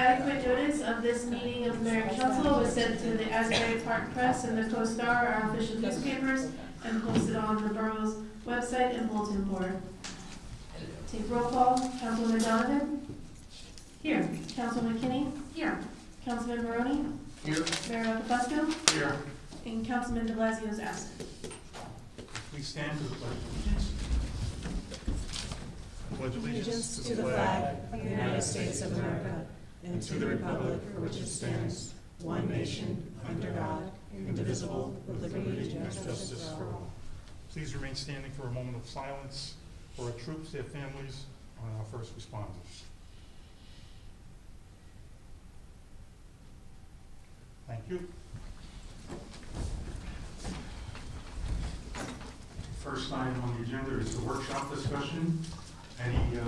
Adequate notice of this meeting of the Mayor and Council was sent to the Asbury Park Press and the Co-Star, our official newspapers, and posted on the borough's website and bulletin board. Take roll call. Councilwoman Donovan? Here. Councilman McKinney? Here. Councilman Barone? Here. Mayor Roccafosto? Here. And Councilman de Blasio is absent. Please stand for the pledge of allegiance. Pledge Allegiance to the flag of the United States of America and to the republic for which it stands, one nation, under God, indivisible, with liberty and justice for all. Please remain standing for a moment of silence for our troops, their families, and our first responders. Thank you. First item on the agenda is the workshop discussion. Any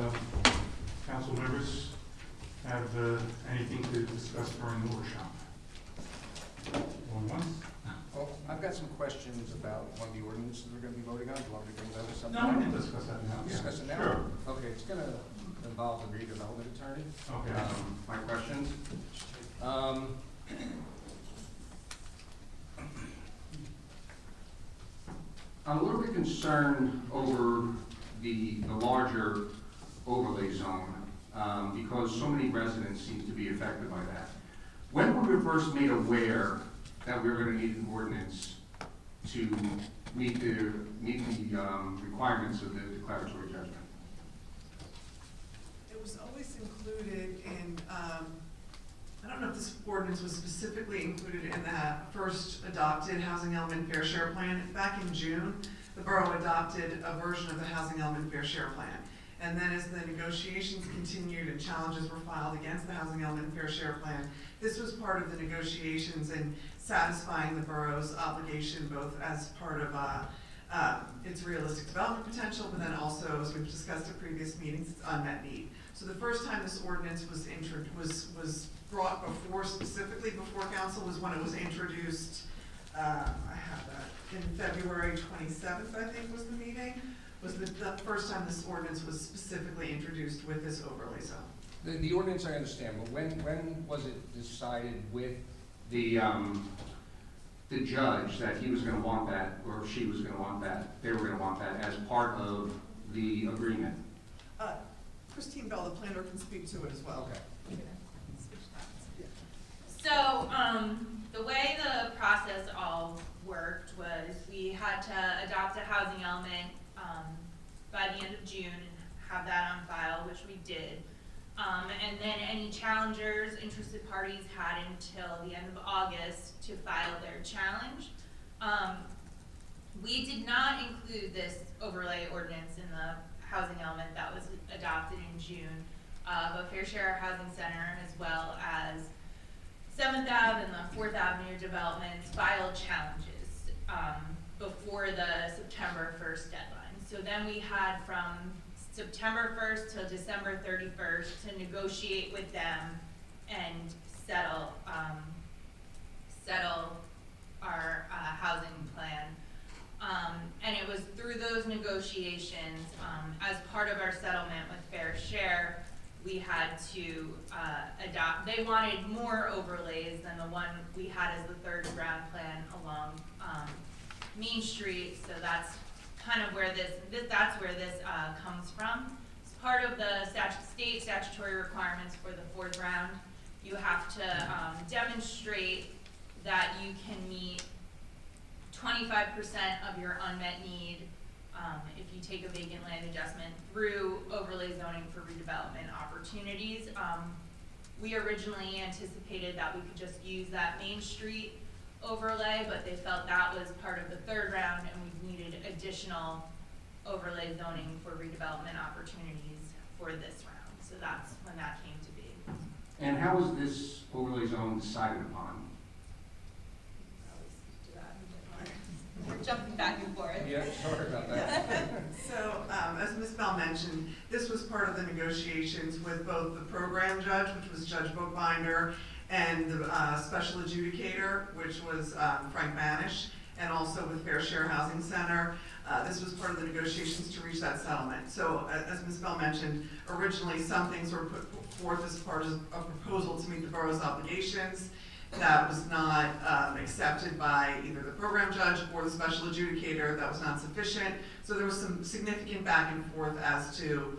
council members have anything to discuss during the workshop? Going once? Well, I've got some questions about one of the ordinances we're going to be voting on. Do you want me to bring those or something? No, we can discuss that now. Discuss it now? Sure. Okay, it's going to involve the redevelopment attorney. Okay. My questions. I'm a little bit concerned over the larger overlay zone because so many residents seem to be affected by that. When were we first made aware that we were going to need an ordinance to meet the requirements of the declaratory judgment? It was always included in, I don't know if this ordinance was specifically included in the first adopted housing element fair share plan. Back in June, the borough adopted a version of the housing element fair share plan. And then as the negotiations continued and challenges were filed against the housing element fair share plan, this was part of the negotiations in satisfying the borough's obligation both as part of its realistic development potential, but then also, as we've discussed at previous meetings, its unmet need. So the first time this ordinance was brought before, specifically before council, was when it was introduced, I have that, in February 27th, I think was the meeting, was the first time this ordinance was specifically introduced with this overlay zone. The ordinance I understand, but when was it decided with the judge that he was going to want that, or she was going to want that, they were going to want that as part of the agreement? Christine Bell, the planner, can speak to it as well. Okay. So, the way the process all worked was we had to adopt a housing element by the end of June and have that on file, which we did. And then any challengers, interested parties had until the end of August to file their challenge. We did not include this overlay ordinance in the housing element that was adopted in June, but Fair Share Housing Center as well as 7th Ave and the 4th Avenue developments filed challenges before the September 1st deadline. So then we had from September 1st till December 31st to negotiate with them and settle our housing plan. And it was through those negotiations, as part of our settlement with Fair Share, we had to adopt. They wanted more overlays than the one we had as the third ground plan along Main Street. So that's kind of where this comes from. It's part of the state statutory requirements for the fourth round. You have to demonstrate that you can meet 25% of your unmet need if you take a vacant land adjustment through overlay zoning for redevelopment opportunities. We originally anticipated that we could just use that Main Street overlay, but they felt that was part of the third round and we needed additional overlay zoning for redevelopment opportunities for this round. So that's when that came to be. And how was this overlay zone decided upon? We're jumping back and forth. Yeah, sorry about that. So, as Ms. Bell mentioned, this was part of the negotiations with both the program judge, which was Judge Bookbinder, and the special adjudicator, which was Frank Banish. and also with Fair Share Housing Center. This was part of the negotiations to reach that settlement. So as Ms. Bell mentioned, originally some things were put forth as part of a proposal to meet the borough's obligations. That was not accepted by either the program judge or the special adjudicator. That was not sufficient. So there was some significant back and forth as to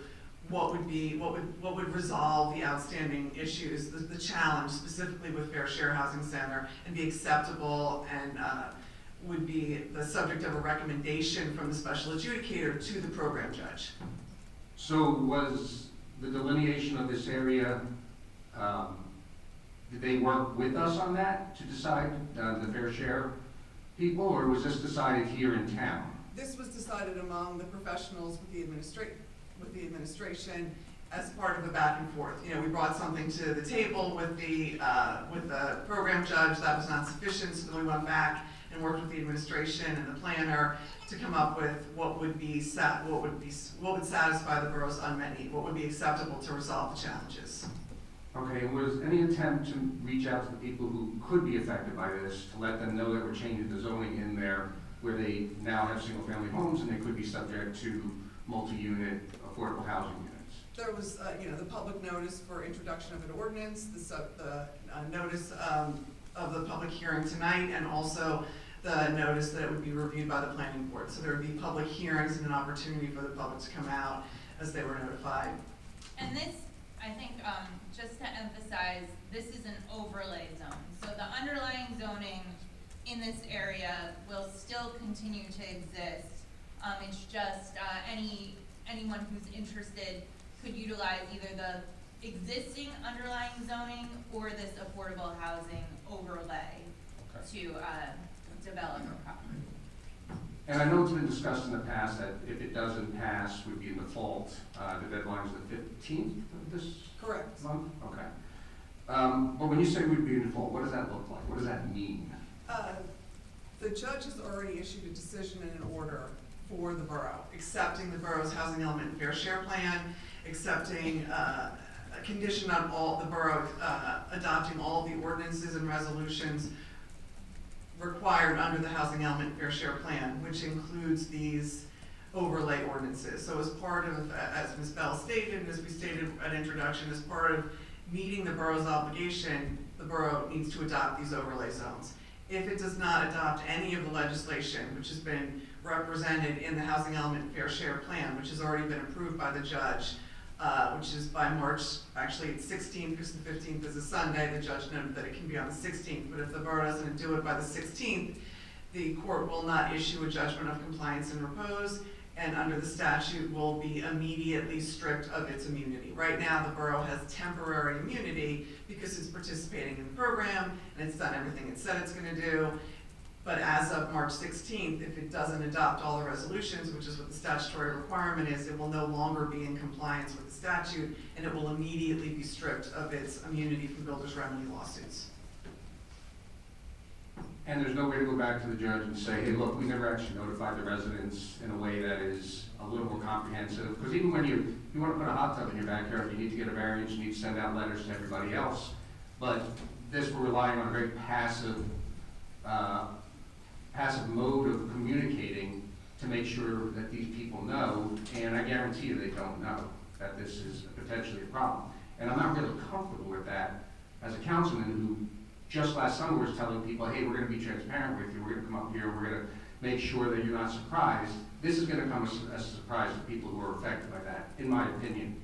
what would resolve the outstanding issues, the challenge specifically with Fair Share Housing Center, and be acceptable and would be the subject of a recommendation from the special adjudicator to the program judge. So was the delineation of this area, did they work with us on that to decide the fair share people, or was this decided here in town? This was decided among the professionals with the administration as part of the back and forth. You know, we brought something to the table with the program judge. That was not sufficient, so then we went back and worked with the administration and the planner to come up with what would satisfy the borough's unmet need, what would be acceptable to resolve the challenges. Okay, and was any attempt to reach out to the people who could be affected by this, to let them know that we're changing the zoning in there, where they now have single-family homes and they could be subject to multi-unit affordable housing units? There was, the public notice for introduction of an ordinance, the notice of the public hearing tonight, and also the notice that it would be reviewed by the planning board. So there would be public hearings and an opportunity for the public to come out as they were notified. And this, I think, just to emphasize, this is an overlay zone. So the underlying zoning in this area will still continue to exist. It's just anyone who's interested could utilize either the existing underlying zoning or this affordable housing overlay to develop a property. And I know it's been discussed in the past that if it doesn't pass, we'd be in default. The deadline is the 15th of this Correct. month? Okay. But when you say we'd be in default, what does that look like? What does that mean? The judge has already issued a decision and an order for the borough, accepting the borough's housing element and fair share plan, accepting a condition on all the borough adopting all of the ordinances and resolutions required under the housing element and fair share plan, which includes these overlay ordinances. So as part of, as Ms. Bell stated, and as we stated at introduction, as part of meeting the borough's obligation, the borough needs to adopt these overlay zones. If it does not adopt any of the legislation which has been represented in the housing element and fair share plan, which has already been approved by the judge, which is by March, actually it's 16th because the 15th is a Sunday, the judge noted that it can be on the 16th, but if the borough doesn't do it by the 16th, the court will not issue a judgment of compliance and repose, and under the statute will be immediately stripped of its immunity. Right now, the borough has temporary immunity because it's participating in the program and it's done everything it said it's going to do. But as of March 16th, if it doesn't adopt all the resolutions, which is what the statutory requirement is, it will no longer be in compliance with the statute, and it will immediately be stripped of its immunity from builder's remedy lawsuits. And there's no way to go back to the judge and say, hey, look, we never actually notified the residents in a way that is a little more comprehensive. Because even when you want to put a hot tub in your backyard, you need to get a variance, you need to send out letters to everybody else. But this, we're relying on a very passive mode of communicating to make sure that these people know, and I guarantee you they don't know that this is potentially a problem. And I'm not really comfortable with that as a councilman who just last summer was telling people, hey, we're going to be transparent with you, we're going to come up here, we're going to make sure that you're not surprised. This is going to come as a surprise to people who are affected by that, in my opinion.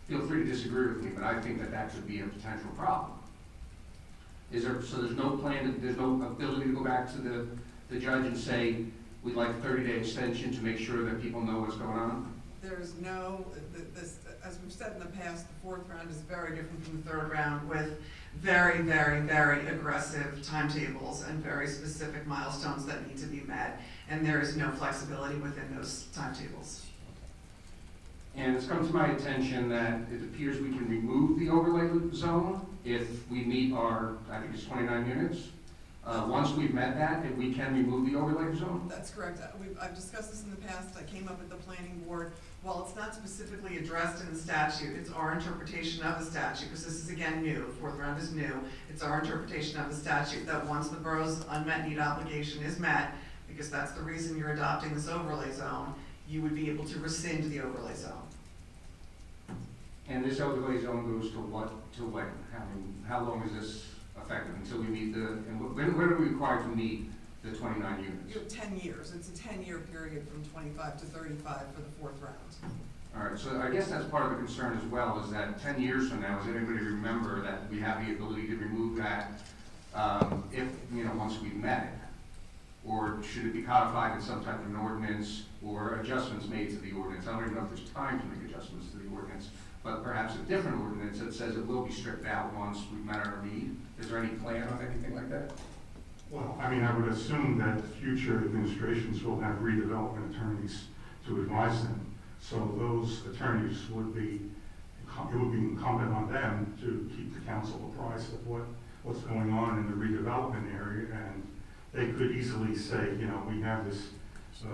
Feel free to disagree with me, but I think that that could be a potential problem. So there's no plan, there's no ability to go back to the judge and say, we'd like a 30-day extension to make sure that people know what's going on? There's no, as we've said in the past, the fourth round is very different from the third round with very, very, very aggressive timetables and very specific milestones that need to be met. And there is no flexibility within those timetables. And it's come to my attention that it appears we can remove the overlay zone if we meet our, I think it's 29 units. Once we've met that, if we can remove the overlay zone? That's correct. I've discussed this in the past. I came up with the planning board. While it's not specifically addressed in the statute, it's our interpretation of the statute, because this is again new, the fourth round is new. It's our interpretation of the statute that once the borough's unmet need obligation is met, because that's the reason you're adopting this overlay zone, you would be able to rescind the overlay zone. And this overlay zone goes to what, to when? How long is this effective until we meet and when are we required to meet the 29 units? You have 10 years. It's a 10-year period from 25 to 35 for the fourth round. All right, so I guess that's part of the concern as well, is that 10 years from now, does anybody remember that we have the ability to remove that if, once we've met it? Or should it be codified in some type of an ordinance or adjustments made to the ordinance? I don't even know if there's time to make adjustments to the ordinance, but perhaps a different ordinance that says it will be stripped out once we've met our need. Is there any plan on anything like that? Well, I mean, I would assume that future administrations will have redevelopment attorneys to advise them. So those attorneys it would be incumbent on them to keep the council apprised of what's going on in the redevelopment area. And they could easily say, we have this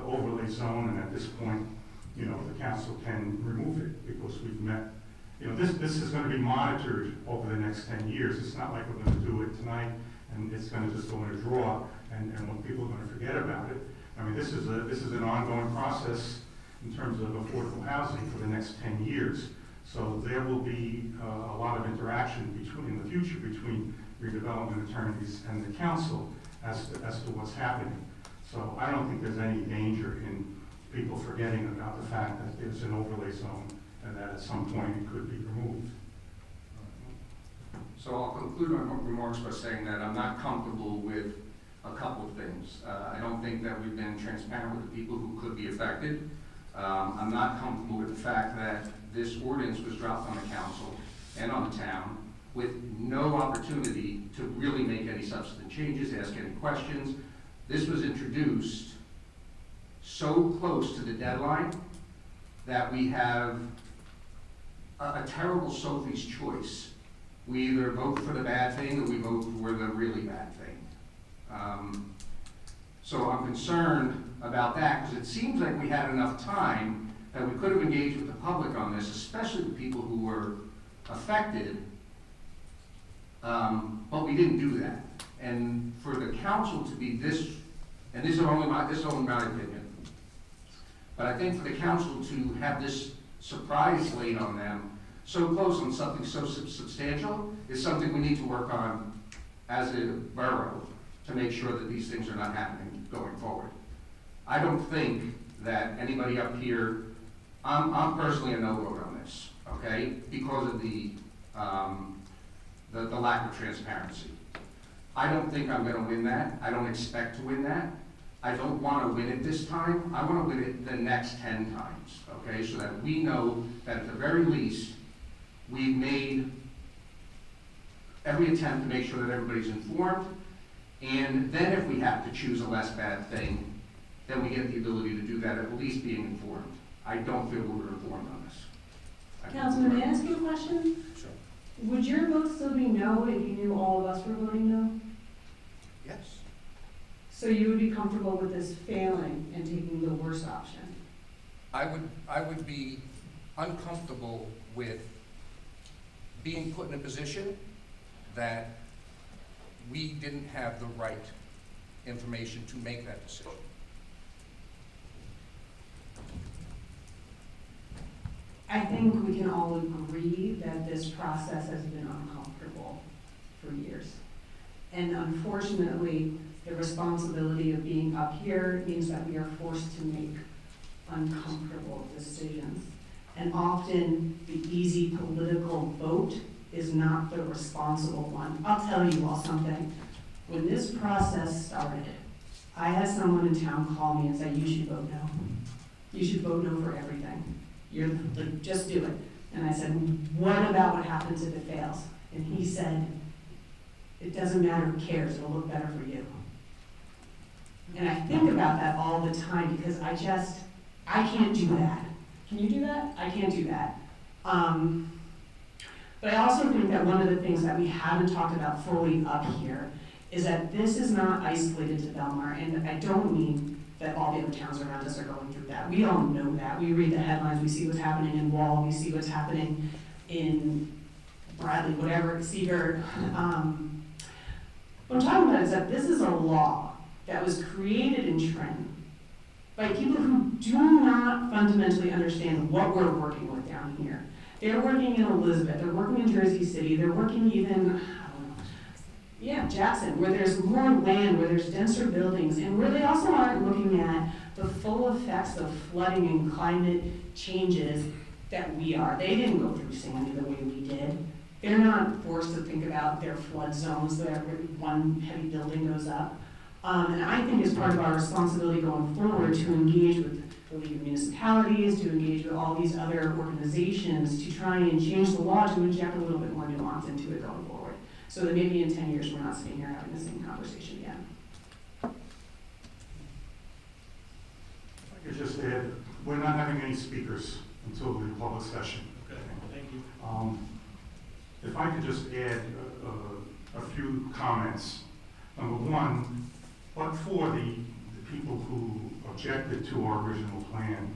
overlay zone, and at this point, the council can remove it because we've met. This is going to be monitored over the next 10 years. It's not like we're going to do it tonight and it's going to just go in a drawer and when people are going to forget about it. I mean, this is an ongoing process in terms of affordable housing for the next 10 years. So there will be a lot of interaction in the future between redevelopment attorneys and the council as to what's happening. So I don't think there's any danger in people forgetting about the fact that there's an overlay zone and that at some point it could be removed. So I'll conclude my remarks by saying that I'm not comfortable with a couple of things. I don't think that we've been transparent with the people who could be affected. I'm not comfortable with the fact that this ordinance was dropped on the council and on the town with no opportunity to really make any substantive changes, ask any questions. This was introduced so close to the deadline that we have a terrible Sophie's choice. We either vote for the bad thing or we vote for the really bad thing. So I'm concerned about that because it seems like we had enough time that we could have engaged with the public on this, especially the people who were affected, but we didn't do that. And for the council to be this, and this is only my opinion, but I think for the council to have this surprise laid on them so close on something so substantial is something we need to work on as a borough to make sure that these things are not happening going forward. I don't think that anybody up here, I'm personally a no vote on this, okay, because of the lack of transparency. I don't think I'm going to win that. I don't expect to win that. I don't want to win it this time. I want to win it the next 10 times, okay, so that we know that at the very least, we've made every attempt to make sure that everybody's informed, and then if we have to choose a less bad thing, then we get the ability to do that, at least being informed. I don't feel we were informed on this. Councilman, may I ask you a question? Sure. Would your vote still be no if you knew all of us were voting no? Yes. So you would be comfortable with this failing and taking the worst option? I would be uncomfortable with being put in a position that we didn't have the right information to make that decision. I think we can all agree that this process has been uncomfortable for years. And unfortunately, the responsibility of being up here means that we are forced to make uncomfortable decisions. And often, the easy political vote is not the responsible one. I'll tell you all something. When this process started, I had someone in town call me and say, you should vote no. You should vote no for everything. You're like, just do it. And I said, what about what happens if it fails? And he said, it doesn't matter, who cares, it'll look better for you. And I think about that all the time because I can't do that. Can you do that? I can't do that. But I also think that one of the things that we haven't talked about fully up here is that this is not isolated to Belmar, and I don't mean that all the other towns around us are going through that. We all know that. We read the headlines, we see what's happening in Wall, we see what's happening in Bradley, whatever, Seagirt. What I'm talking about is that this is a law that was created in Trenton by people who do not fundamentally understand what we're working with down here. They're working in Elizabeth, they're working in Jersey City, they're working even, Jackson, where there's more land, where there's denser buildings, and where they also aren't looking at the full effects of flooding and climate changes that we are. They didn't go through Sandy the way we did. They're not forced to think about their flood zones where one heavy building goes up. And I think it's part of our responsibility going forward to engage with the League of Municipalities, to engage with all these other organizations, to try and change the law to inject a little bit more nuance into it going forward. So that maybe in 10 years, we're not sitting here having the same conversation again. I could just add, we're not having any speakers until the public session. Okay, thank you. If I could just add a few comments. Number one, but for the people who objected to our original plan,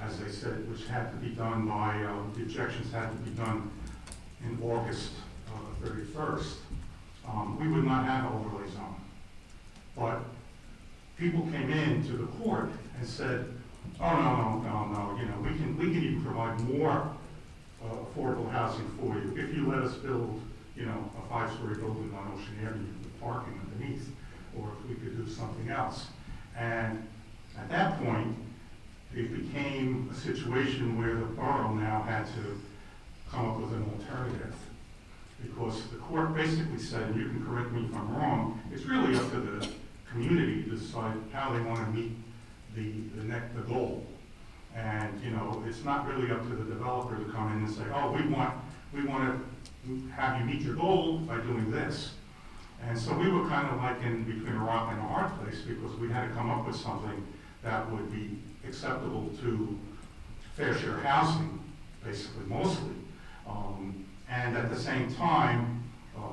as I said, which had to be done by, the objections had to be done in August 31st, we would not have an overlay zone. But people came in to the court and said, oh, no, you know, we can even provide more affordable housing for you if you let us build, you know, a 5-story building on Ocean Avenue with parking underneath, or if we could do something else. And at that point, it became a situation where the borough now had to come up with an alternative. Because the court basically said, and you can correct me if I'm wrong, it's really up to the community to decide how they want to meet the goal. And, you know, it's not really up to the developer to come in and say, oh, we want to have you meet your goal by doing this. And so we were kind of like in between a rock and a hard place, because we had to come up with something that would be acceptable to fair share housing, basically, mostly. And at the same time,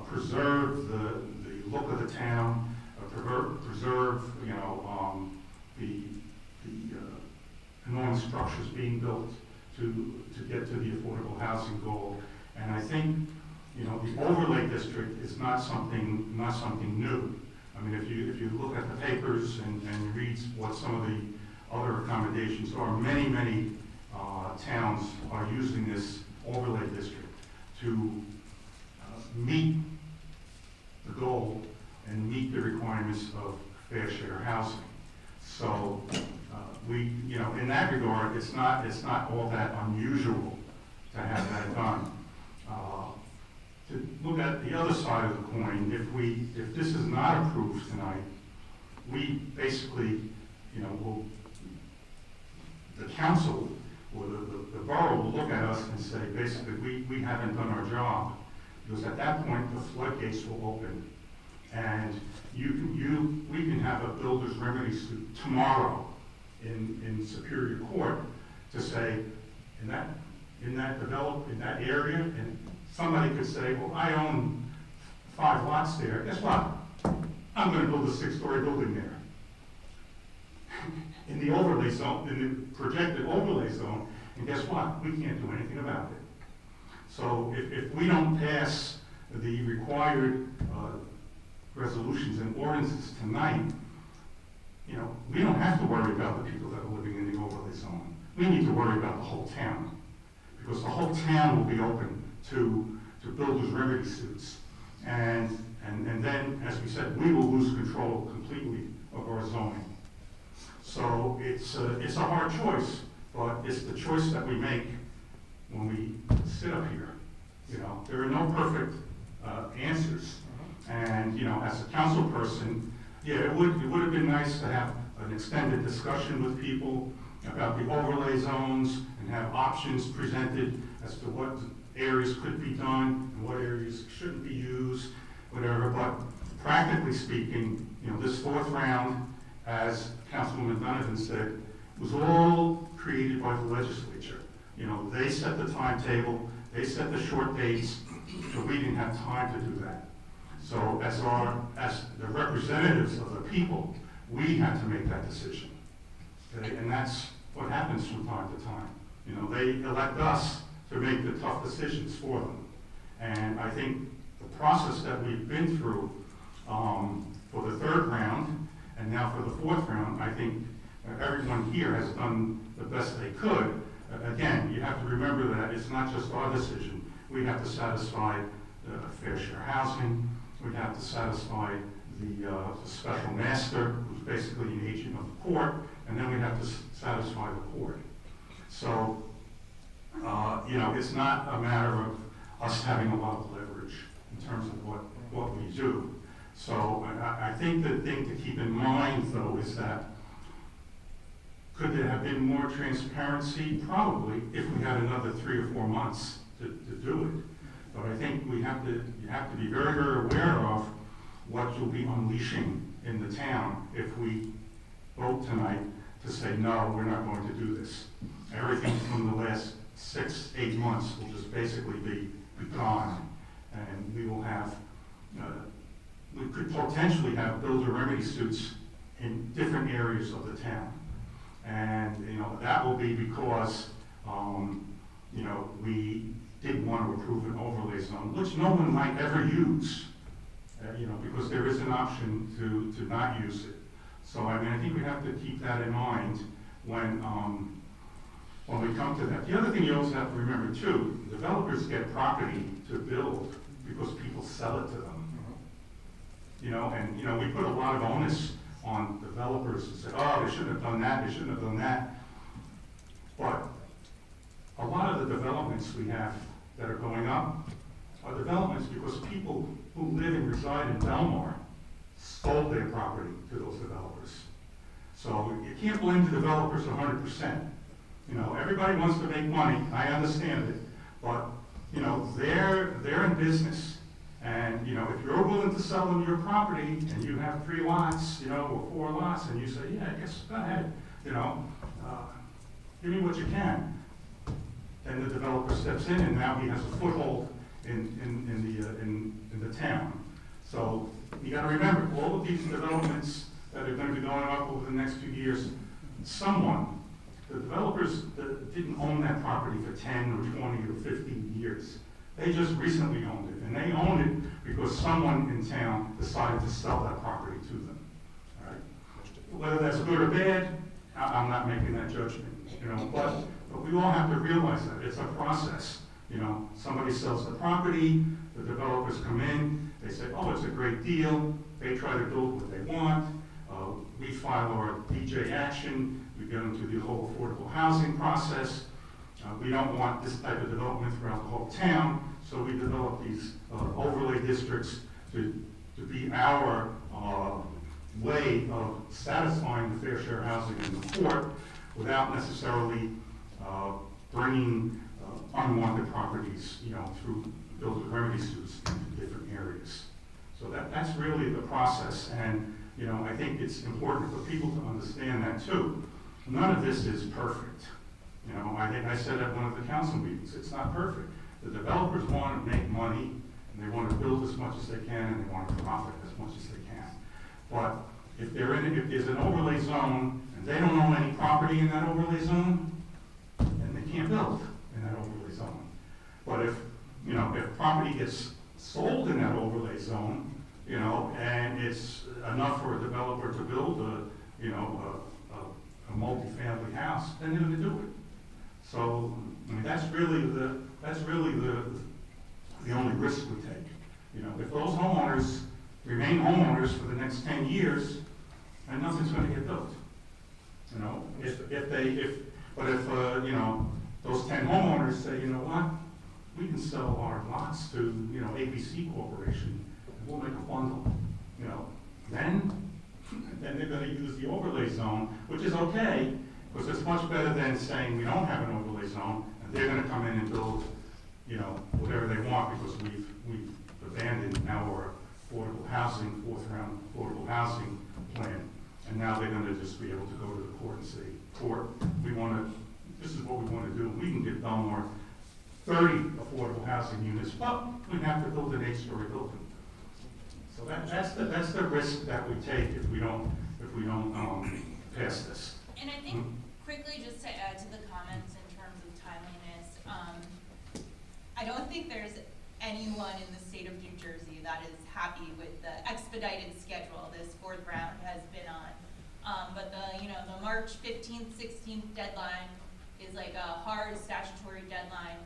preserve the look of the town, preserve, you know, the enormous structures being built to get to the affordable housing goal. And I think, you know, the overlay district is not something new. I mean, if you look at the papers and read what some of the other accommodations are, many towns are using this overlay district to meet the goal and meet the requirements of fair share housing. So we, you know, in that regard, it's not all that unusual to have that done. To look at the other side of the coin, if this is not approved tonight, we basically, you know, the council or the borough will look at us and say, basically, we haven't done our job, because at that point the floodgates will open, and we can have a builder's remedy suit tomorrow in Superior Court to say in that area, and somebody could say, well, I own 5 lots there. Guess what? I'm going to build a 6-story building there. In the overlay zone, in the projected overlay zone, and guess what? We can't do anything about it. So if we don't pass the required resolutions and ordinances tonight, you know, we don't have to worry about the people that are living in the overlay zone. We need to worry about the whole town, because the whole town will be open to builders' remedy suits. And then, as we said, we will lose control completely of our zoning. So it's a hard choice, but it's the choice that we make when we sit up here. You know, there are no perfect answers. And, you know, as a council person, yeah, it would have been nice to have an extended discussion with people about the overlay zones and have options presented as to what areas could be done and what areas shouldn't be used, whatever. But practically speaking, you know, this 4th round, as Councilwoman Donovan said, was all created by the legislature. You know, they set the timetable, they set the short dates, so we didn't have time to do that. So as the representatives of the people, we had to make that decision. Okay? And that's what happens from time to time. You know, they elect us to make the tough decisions for them. And I think the process that we've been through for the 3rd round, for the fourth round, I think everyone here has done the best they could. Again, you have to remember that it's not just our decision. We have to satisfy fair share housing. We have to satisfy the special master, who's basically an agent of the court, and then we have to satisfy the court. So, it's not a matter of us having a lot of leverage in terms of what we do. So I think the thing to keep in mind, though, is that could there have been more transparency? Probably, if we had another 3 or 4 months to do it. But I think you have to be very, very aware of what you'll be unleashing in the town if we vote tonight to say, no, we're not going to do this. Everything from the last 6, 8 months will just basically be gone. And we will have, we could potentially have builder remedy suits in different areas of the town. And, that will be because, we didn't want to approve an overlay zone, which no one might ever use, because there is an option to not use it. So, I think we have to keep that in mind when we come to that. The other thing you also have to remember too, developers get property to build because people sell it to them. And we put a lot of onus on developers to say, oh, they shouldn't have done that, they shouldn't have done that. But a lot of the developments we have that are going up are developments because people who live and reside in Belmar sold their property to those developers. So you can't blame the developers 100%. Everybody wants to make money, I understand it, but, they're in business. And, if you're willing to sell them your property and you have 3 lots, or 4 lots, and you say, yeah, I guess, go ahead, give me what you can. Then the developer steps in and now he has a foothold in the town. So you gotta remember, all of these developments that are gonna be going up over the next few years, the developers that didn't own that property for 10 or 20 or 15 years. They just recently owned it, and they owned it because someone in town decided to sell that property to them. All right? Whether that's good or bad, I'm not making that judgment. But we all have to realize that it's a process. Somebody sells the property, the developers come in, they say, oh, it's a great deal. They try to build what they want. We file our DJ action. We get into the whole affordable housing process. We don't want this type of development throughout the whole town, so we develop these overlay districts to be our way of satisfying the fair share housing in the court without necessarily bringing unwanted properties, through builder remedy suits into different areas. So that's really the process, and I think it's important for people to understand that too. None of this is perfect. I think I said at one of the council meetings, it's not perfect. The developers want to make money, and they want to build as much as they can, and they want to profit as much as they can. But if there's an overlay zone, and they don't own any property in that overlay zone, then they can't build in that overlay zone. But if property gets sold in that overlay zone, and it's enough for a developer to build a multi-family house, then they're going to do it. So that's really the only risk we take. If those homeowners remain homeowners for the next 10 years, then nothing's going to get built. If those 10 homeowners say, what, we can sell our lots to ABC Corporation, and we'll make a bundle. Then they're going to use the overlay zone, which is okay, because it's much better than saying we don't have an overlay zone, and they're going to come in and build, whatever they want, because we've abandoned our affordable housing, 4th round affordable housing plan, and now they're going to just be able to go to the court and say, court, this is what we want to do. We can give Belmar 30 affordable housing units, but we have to build an 8-story building. So that's the risk that we take if we don't pass this. And I think quickly, just to add to the comments in terms of timeliness, I don't think there's anyone in the state of New Jersey that is happy with the expedited schedule this 4th round has been on. but the March 15th, 16th deadline is like a hard statutory deadline.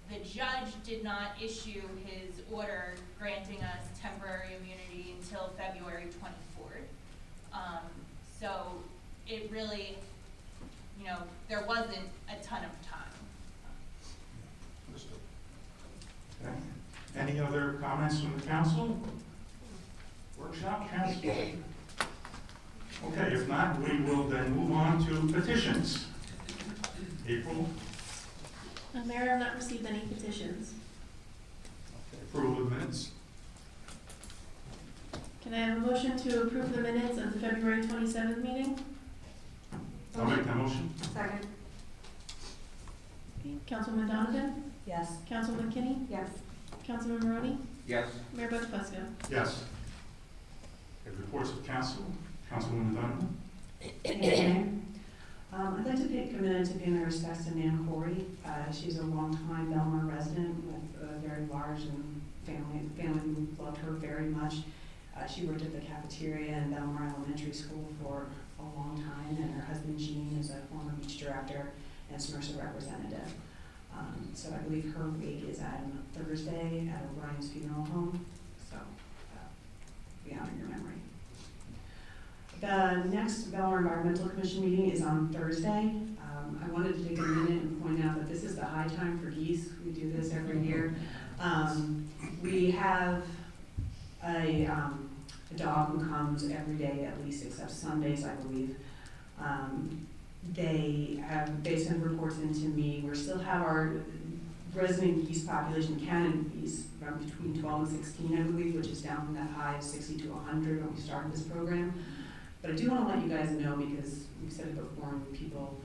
The judge did not issue his order granting us temporary immunity until February 24th. So it really, there wasn't a ton of time. Understood. Okay. Any other comments from the council? Workshop, council? Okay, if not, we will then move on to petitions. April, Mayor, I have not received any petitions. approval of minutes. Can I have a motion to approve the minutes of the February 27th meeting? I'll make that motion. Second. Councilwoman Donovan? Yes. Councilwoman Kinney? Yes. Councilman Maroney? Yes. Mayor Buckfusco? Yes. Okay, reports of council. Councilwoman Donovan? I'd like to take a minute to pay my respects to Nan Corey. She's a longtime Belmar resident with a very large and family who loved her very much. She worked at the cafeteria in Belmar Elementary School for a long time, and her husband Gene is a former beach director and SMERSA representative. So I believe her wake is on Thursday at O'Brien's Funeral Home. So we honor your memory. The next Belmar Environmental Commission meeting is on Thursday. I wanted to take a minute and point out that this is the high time for geese. We do this every year. We have a dog who comes every day at least, except Sundays, I believe. They send reports in to me. We still have our resident geese population, Canada geese, around between 12 and 16, I believe, which is down from that high of 60 to 100 when we started this program. But I do want to let you guys know, because we've said it before and people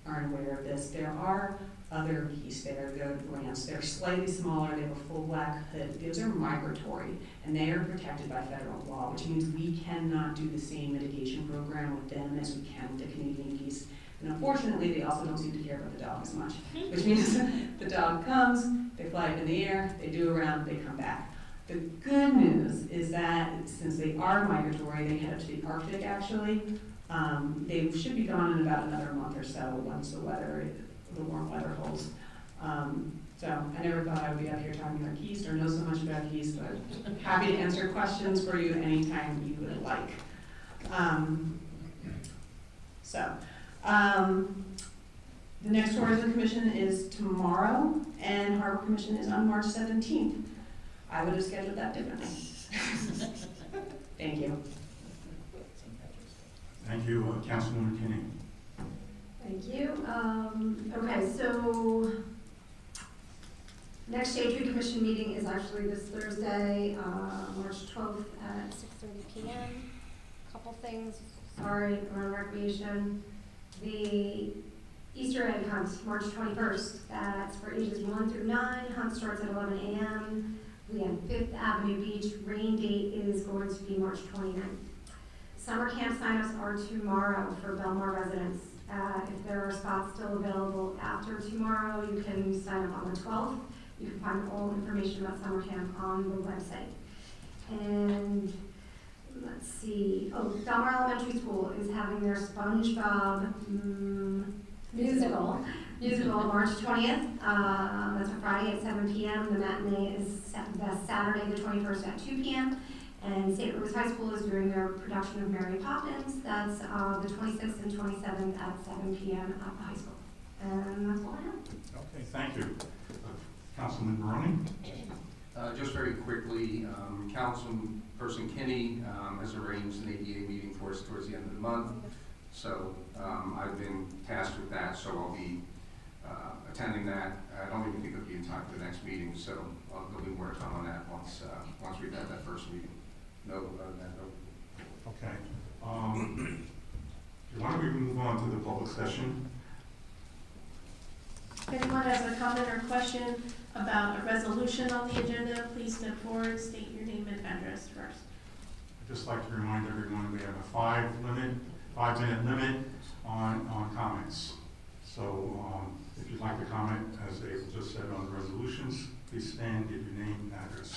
aren't aware of this, there are other geese there, they're grants. They're slightly smaller, they have a full black hood. Those are migratory, and they are protected by federal law, which means we cannot do the same mitigation program with them as we can with the Canadian geese. And unfortunately, they also don't seem to care about the dog as much, which means the dog comes, they fly up in the air, they do a round, they come back. The good news is that since they are migratory, they head up to the Arctic actually. They should be gone in about another month or so once the warm weather holds. So I never thought I would be up here talking about geese or know so much about geese, but happy to answer questions for you anytime you would like. The next Tourism Commission is tomorrow, and Harbor Commission is on March 17th. I would have scheduled that differently. Thank you. Thank you, Councilwoman Kinney. Thank you. Okay, so next Shade Tree Commission meeting is actually this Thursday, March 12th at 6:30 p.m. Couple things, sorry, around recreation. The Easter egg hunt, March 21st. That's for ages 1 through 9. Hunt starts at 11 a.m. We have 5th Avenue Beach. Rain date is going to be March 29th. Summer camp signups are tomorrow for Belmar residents. If there are spots still available after tomorrow, you can sign up on the 12th. You can find all information about summer camp on the website. And let's see, Belmar Elementary School is having their SpongeBob musical March 20th. That's a Friday at 7 p.m. The matinee is Saturday the 21st at 2 p.m. And St. Louis High School is doing their production of Mary Poppins. That's the 26th and 27th at 7 p.m. at the high school. And that's all I have. Okay, thank you. Councilman Maroney? Just very quickly, Councilperson Kinney has arranged an ADA meeting for us towards the end of the month. So I've been tasked with that, so I'll be attending that. I don't even think it'll be in time for the next meeting, so there'll be more to come on that once we've had that first meeting. No. Okay. Why don't we move on to the public session? If anyone has a comment or question about a resolution on the agenda, please step forward, state your name and address first. I'd just like to remind everyone we have a 5-minute limit on comments. So if you'd like to comment, as April just said on the resolutions, please stand, give your name and address.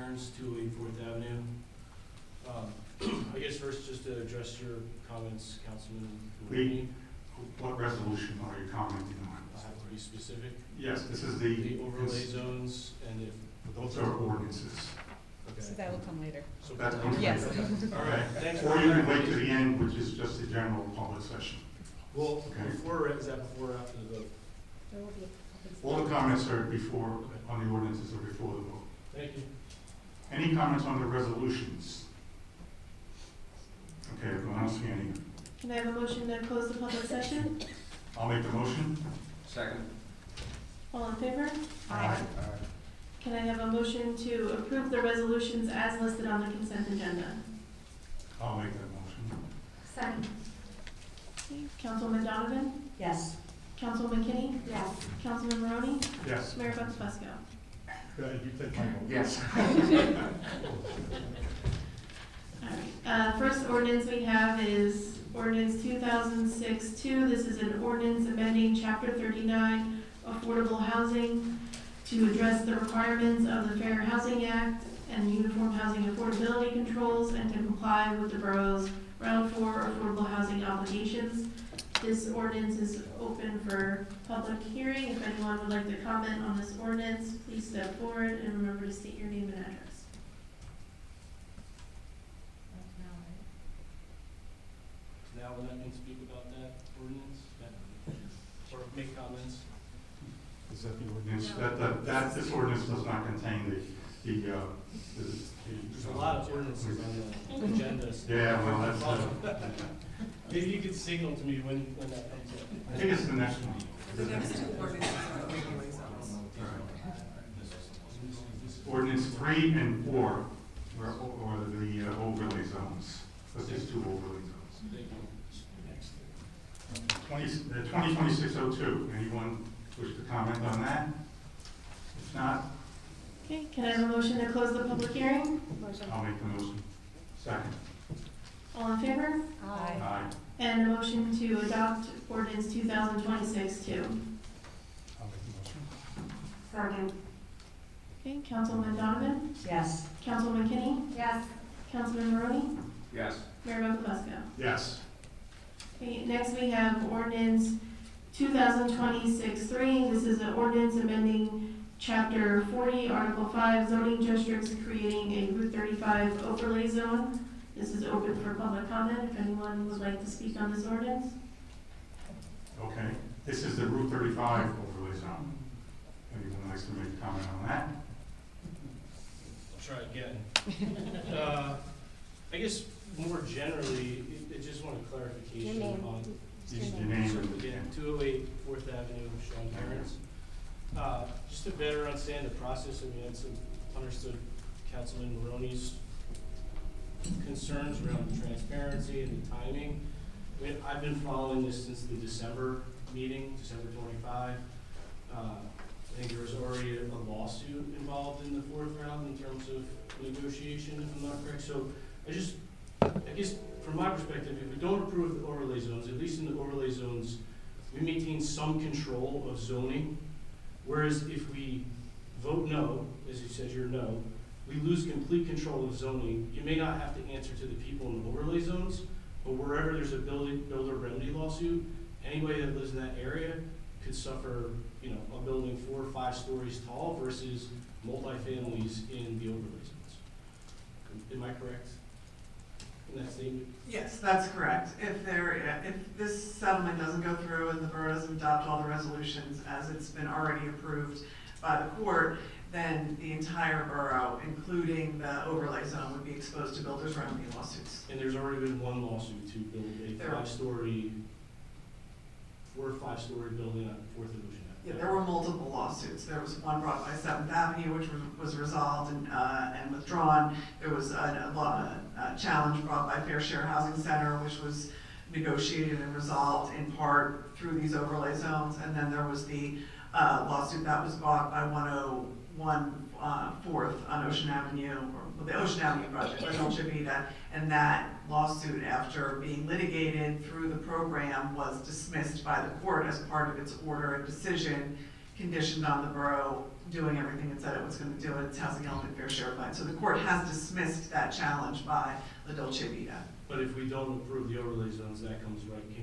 Cairns, 208 4th Avenue. I guess first, just to address your comments, Councilman Maroney. What resolution are you commenting on? I have to be specific. Yes, this is the. The overlay zones and if. Those are ordinances. Okay. So that will come later. So That's coming. Yes. All right, thanks. Or you can wait to the end, which is just a general public session. Well, Okay. is that before or after the vote? There will be a public. All the comments are before, on the ordinances are before the vote. Thank you. Any comments on the resolutions? Okay, if no one else see any, Can I have a motion to close the public session? I'll make the motion. Second. All in favor? Aye. Can I have a motion to approve the resolutions as listed on the consent agenda? I'll make that motion. Second. Okay, Councilwoman Donovan? Yes. Councilwoman McKinney? Yes. Councilman Maroney? Yes. Mayor Buckfusco? Yes. All right, first ordinance we have is ordinance 2006-2. This is an ordinance amending chapter 39, affordable housing, to address the requirements of the Fair Housing Act and uniform housing affordability controls and to comply with the borough's round 4 affordable housing obligations. This ordinance is open for public hearing. If anyone would like to comment on this ordinance, please step forward and remember to state your name and address. Now we're not going to speak about that ordinance, or make comments. Is that the ordinance? This ordinance does not contain There's a lot of ordinances on the agenda. So Yeah, well, that's, maybe you could signal to me when that comes up. I think it's the next one. The next two ordinances are overlay zones. Ordinance 3 and 4 are the overlay zones. There's two overlay zones. Thank you. 2026-02, anyone wish to comment on that? If not, Okay, can I have a motion to close the public hearing? Motion. I'll make the motion. Second. All in favor? Aye. Aye. And a motion to adopt ordinance 2026-2. I'll make the motion. Second. Okay, Councilwoman Donovan? Yes. Councilwoman McKinney? Yes. Councilman Maroney? Yes. Mayor Buckfusco? Yes. Okay, next we have ordinance 2026-3. This is an ordinance amending Chapter 40, Article 5, zoning districts, creating a Route 35 overlay zone. This is open for public comment, if anyone would like to speak on this ordinance. Okay. This is the Route 35 overlay zone. Anyone likes to make a comment on that? I'll try again. I guess more generally, I just want a clarification Your name. on. Use your name. So again, 208 4th Avenue, Sean Cairns. Just to better understand the process, I mean, it's understood Councilman Maroney's concerns around the transparency and the timing. I mean, I've been following this since the December meeting, December 25. I think there was already a lawsuit involved in the fourth round in terms of negotiation, if I'm not correct. So I guess from my perspective, if we don't approve the overlay zones, at least in the overlay zones, we maintain some control of zoning. Whereas if we vote no, as you said, you're no, we lose complete control of zoning. You may not have to answer to the people in the overlay zones, but wherever there's a builder remedy lawsuit, anybody that lives in that area could suffer, a building 4 or 5 stories tall versus multifamilies in the overlay zones. Am I correct in that statement? Yes, that's correct. If this settlement doesn't go through and the borough doesn't adopt all the resolutions as it's been already approved by the court, then the entire borough, including the overlay zone, would be exposed to builders remedy lawsuits. And there's already been one lawsuit to build a 5-story, 4 or 5-story building on 4th Ocean Avenue. Yeah, there were multiple lawsuits. There was one brought by 7th Avenue, which was resolved and withdrawn. There was a challenge brought by Fair Share Housing Center, which was negotiated and resolved in part through these overlay zones. And then there was the lawsuit that was brought by 101 4th on Ocean Avenue, or the Ocean Avenue project by Dolce Vita. And that lawsuit, after being litigated through the program, was dismissed by the court as part of its order and decision conditioned on the borough doing everything it said it was gonna do in its housing element fair share plan. So the court has dismissed that challenge by La Dolce Vita. But if we don't approve the overlay zones, that can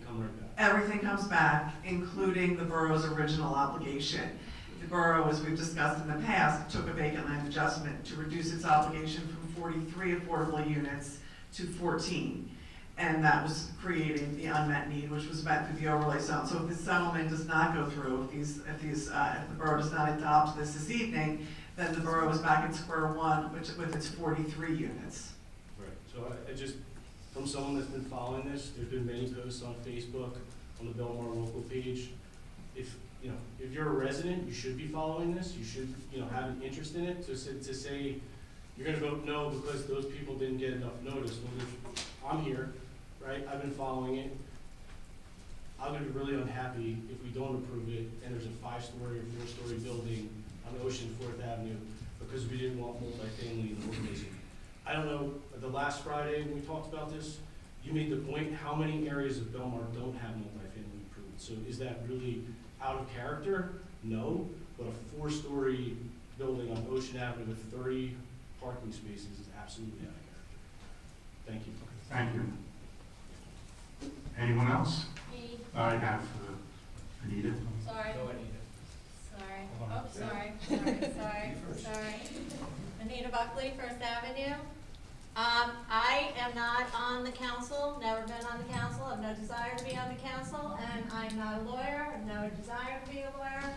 come right back. Everything comes back, including the borough's original obligation. The borough, as we've discussed in the past, took a vacant land adjustment to reduce its obligation from 43 affordable units to 14. And that was creating the unmet need, which was met through the overlay zone. So if this settlement does not go through, if the borough does not adopt this evening, then the borough is back at square one, with its 43 units. Right, so I just, from someone that's been following this, there's been many posts on Facebook, on the Belmar local page. If you're a resident, you should be following this, you should, have an interest in it, to say, you're gonna vote no because those people didn't get enough notice. Well, I'm here, right, I've been following it. I'm gonna be really unhappy if we don't approve it, and there's a 5-story or 4-story building on Ocean 4th Avenue, because we didn't want multifamily in the organization. I don't know, the last Friday when we talked about this, you made the point, how many areas of Belmar don't have multifamily approved? So is that really out of character? No, but a 4-story building on Ocean Avenue with 30 parking spaces is absolutely out of character. Thank you. Thank you. Anyone else? Me, I have Anita. sorry. Go Anita. Sorry. Hold on. Oh, sorry. Anita Buckley, First Avenue. I am not on the council, never been on the council, have no desire to be on the council, and I'm not a lawyer, have no desire to be a lawyer,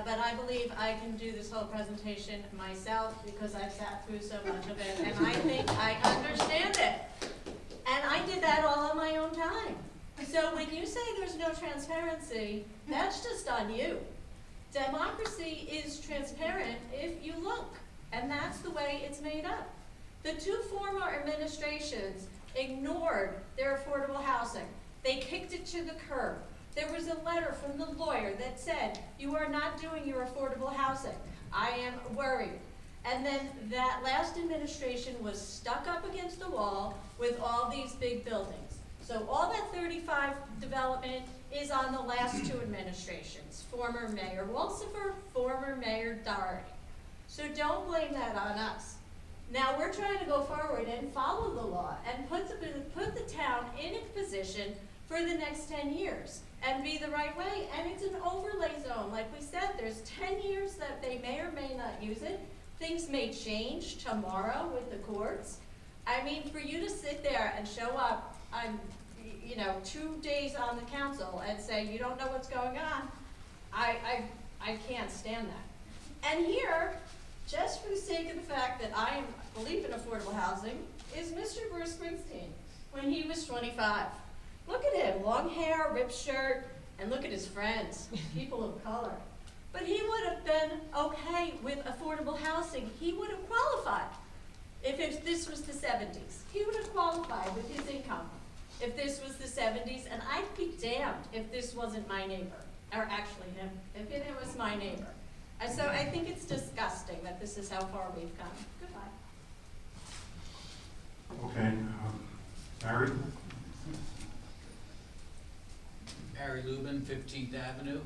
but I believe I can do this whole presentation myself because I've sat through so much of it, and I think I understand it. And I did that all on my own time. So when you say there's no transparency, that's just on you. Democracy is transparent if you look, and that's the way it's made up. The 2 former administrations ignored their affordable housing. They kicked it to the curb. There was a letter from the lawyer that said, you are not doing your affordable housing. I am worried. And then that last administration was stuck up against the wall with all these big buildings. So all that 35 development is on the last 2 administrations, former Mayor Walsifer, former Mayor Doherty. So don't blame that on us. Now we're trying to go forward and follow the law and put the town in a position for the next 10 years and be the right way. And it's an overlay zone. Like we said, there's 10 years that they may or may not use it. Things may change tomorrow with the courts. I mean, for you to sit there and show up on, 2 days on the council and say you don't know what's going on, I can't stand that. And here, just for the sake of the fact that I believe in affordable housing, is Mr. Bruce Springsteen when he was 25. Look at him, long hair, ripped shirt, and look at his friends, people of color. But he would have been okay with affordable housing. He would have qualified if this was the 70s. He would have qualified with his income if this was the 70s, and I'd be damned if this wasn't my neighbor, or actually him, if it was my neighbor. And so I think it's disgusting that this is how far we've come. Goodbye. Okay, Barry? Barry Lubin, 15th Avenue.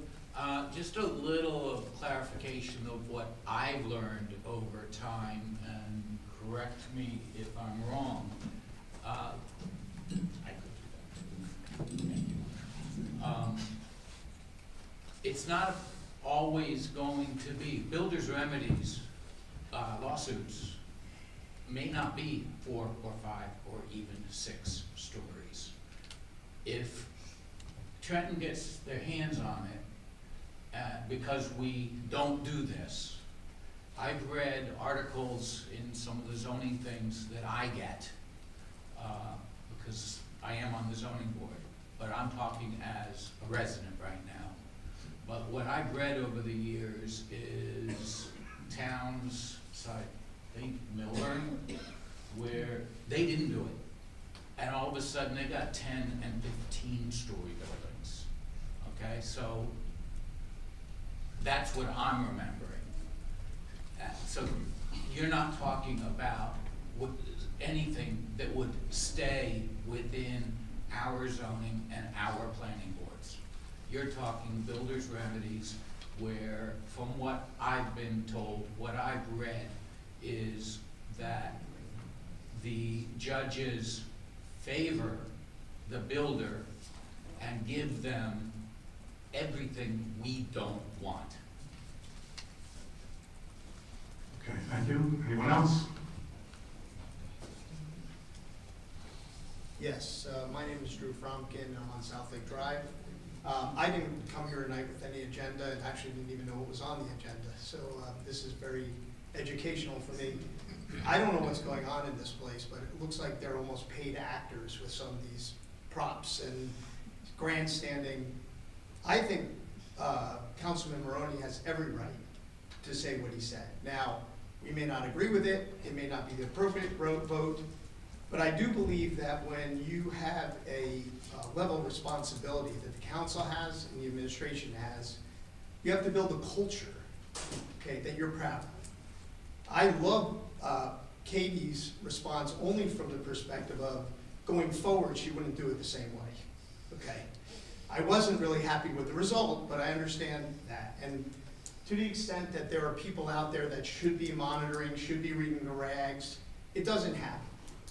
Just a little of clarification of what I've learned over time, and correct me if I'm wrong. I could do that. Thank you. It's not always going to be, builders' remedies, lawsuits may not be 4 or 5 or even 6 stories. If Trenton gets their hands on it, because we don't do this, I've read articles in some of the zoning things that I get, because I am on the zoning board, but I'm talking as a resident right now. But what I've read over the years is towns, I think Millburn, where they didn't do it. And all of a sudden they got 10 and 15-story buildings. Okay, so that's what I'm remembering. So you're not talking about anything that would stay within our zoning and our planning boards. You're talking builders' remedies where, from what I've been told, what I've read, is that the judges favor the builder and give them everything we don't want. Okay, thank you. Anyone else? Yes, my name is Drew Fromkin, I'm on South Lake Drive. I didn't come here tonight with any agenda and actually didn't even know what was on the agenda, so this is very educational for me. I don't know what's going on in this place, but it looks like they're almost paid actors with some of these props and grandstanding. I think Councilman Maroney has every right to say what he said. Now, we may not agree with it, it may not be the appropriate vote, but I do believe that when you have a level of responsibility that the council has and the administration has, you have to build a culture, okay, that you're proud of. I love Katie's response only from the perspective of going forward, she wouldn't do it the same way, okay? I wasn't really happy with the result, but I understand that. And to the extent that there are people out there that should be monitoring, should be reading the rags, it doesn't happen.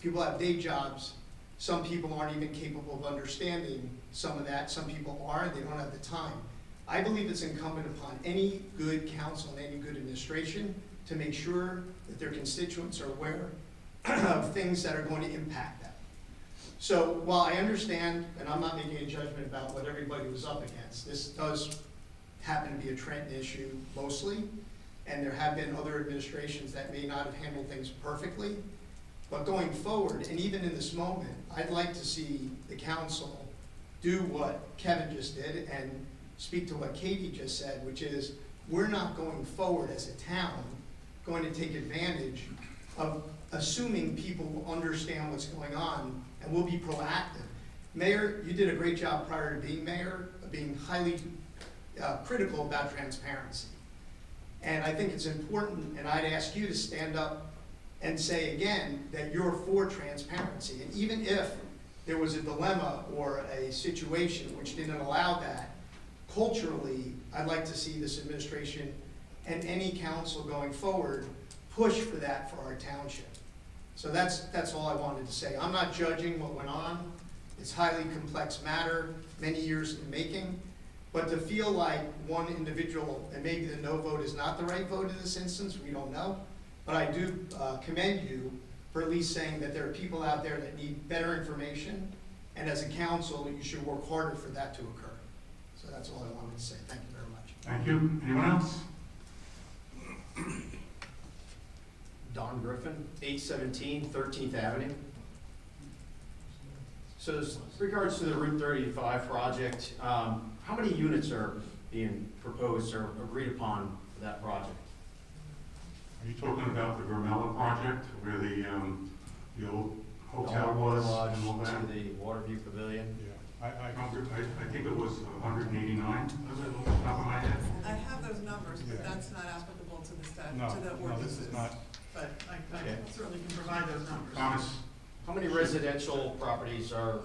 People have day jobs. Some people aren't even capable of understanding some of that. Some people are, they don't have the time. I believe it's incumbent upon any good council and any good administration to make sure that their constituents are aware of things that are going to impact them. So while I understand, and I'm not making a judgment about what everybody was up against, this does happen to be a Trenton issue mostly, and there have been other administrations that may not have handled things perfectly. But going forward, and even in this moment, I'd like to see the council do what Kevin just did and speak to what Katie just said, which is we're not going forward as a town going to take advantage of assuming people will understand what's going on and will be proactive. Mayor, you did a great job prior to being mayor of being highly critical about transparency. And I think it's important, and I'd ask you to stand up and say again that you're for transparency. And even if there was a dilemma or a situation which didn't allow that, culturally, I'd like to see this administration and any council going forward push for that for our township. So that's all I wanted to say. I'm not judging what went on. It's a highly complex matter, many years in the making. But to feel like one individual, and maybe the no vote is not the right vote in this instance, we don't know. But I do commend you for at least saying that there are people out there that need better information, and as a council, you should work harder for that to occur. So that's all I wanted to say. Thank you very much. Thank you. Anyone else? Don Griffin, 817 13th Avenue. So as regards to the Route 35 project, how many units are being proposed or agreed upon for that project? Are you talking about the Vermella project where the old hotel was Lodge and all that? to the Waterview Pavilion. Yeah, I think it was 189, was it, off the top of my head? I have those numbers, but Yeah. that's not applicable to the No, to the no, this ordinances. is not. But I Okay. certainly can provide those numbers. Thomas, How many residential properties are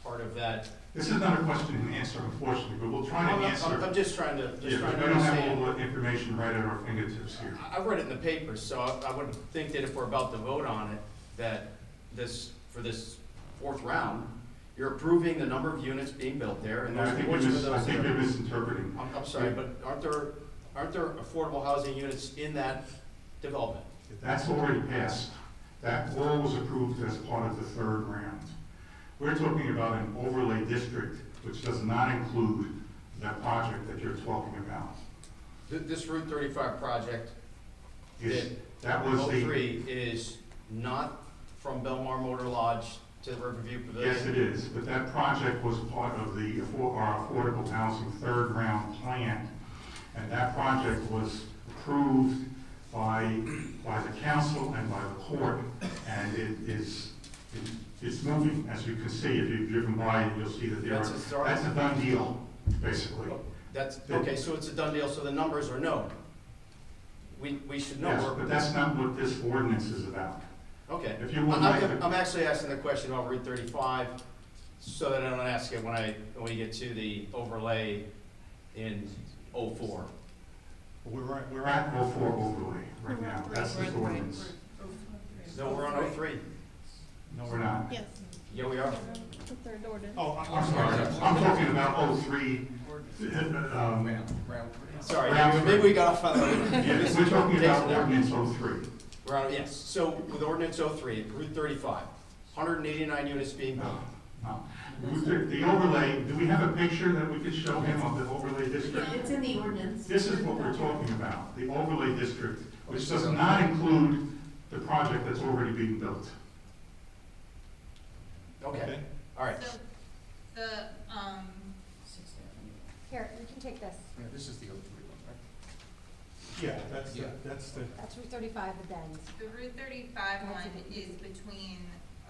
part of that? this is not a question and answer, unfortunately, but we'll try to answer. I'm just trying to Yeah, but we don't understand. have all the information right at our fingertips here. I read it in the paper, so I would think that if we're about to vote on it, that for this fourth round, you're approving the number of units being built there, and I there's a think portion of those. I think you're misinterpreting. I'm sorry, but aren't there affordable housing units in that development? That's already passed. That all was approved as part of the third round. We're talking about an overlay district, which does not include that project that you're talking about. This Route 35 project, That was the, 03, is not from Belmar Motor Lodge to the Riverview Pavilion? yes, it is, but that project was part of our affordable housing third round plan. And that project was approved by the council and by the court, and it's moving, as you can see. If you've driven by it, you'll see that that's a done deal, basically. Okay, so it's a done deal, so the numbers are known. We should know. Yes, but that's not what this ordinance is about. Okay. If you would like to- I'm actually asking the question about Route 35, so that I don't ask it when we get to the overlay in '04. We're at 04 overlay right now. That's the ordinance. No, we're on 03. No, we're not. Yes. Yeah, we are. The third ordinance. Oh, I'm sorry. I'm talking about 03. Sorry, maybe we got off on the. Yeah, we're talking about ordinance 03. We're on, yes, so with ordinance 03, Route 35, 189 units being built. No. The overlay, do we have a picture that we could show him of the overlay district? It's in the ordinance. This is what we're talking about, the overlay district, which does not include the project that's already being built. Okay, all right. So, the, Here, you can take this. Yeah, this is the 03 one, right? Yeah, that's the. That's Route 35, the bend. the Route 35 one is between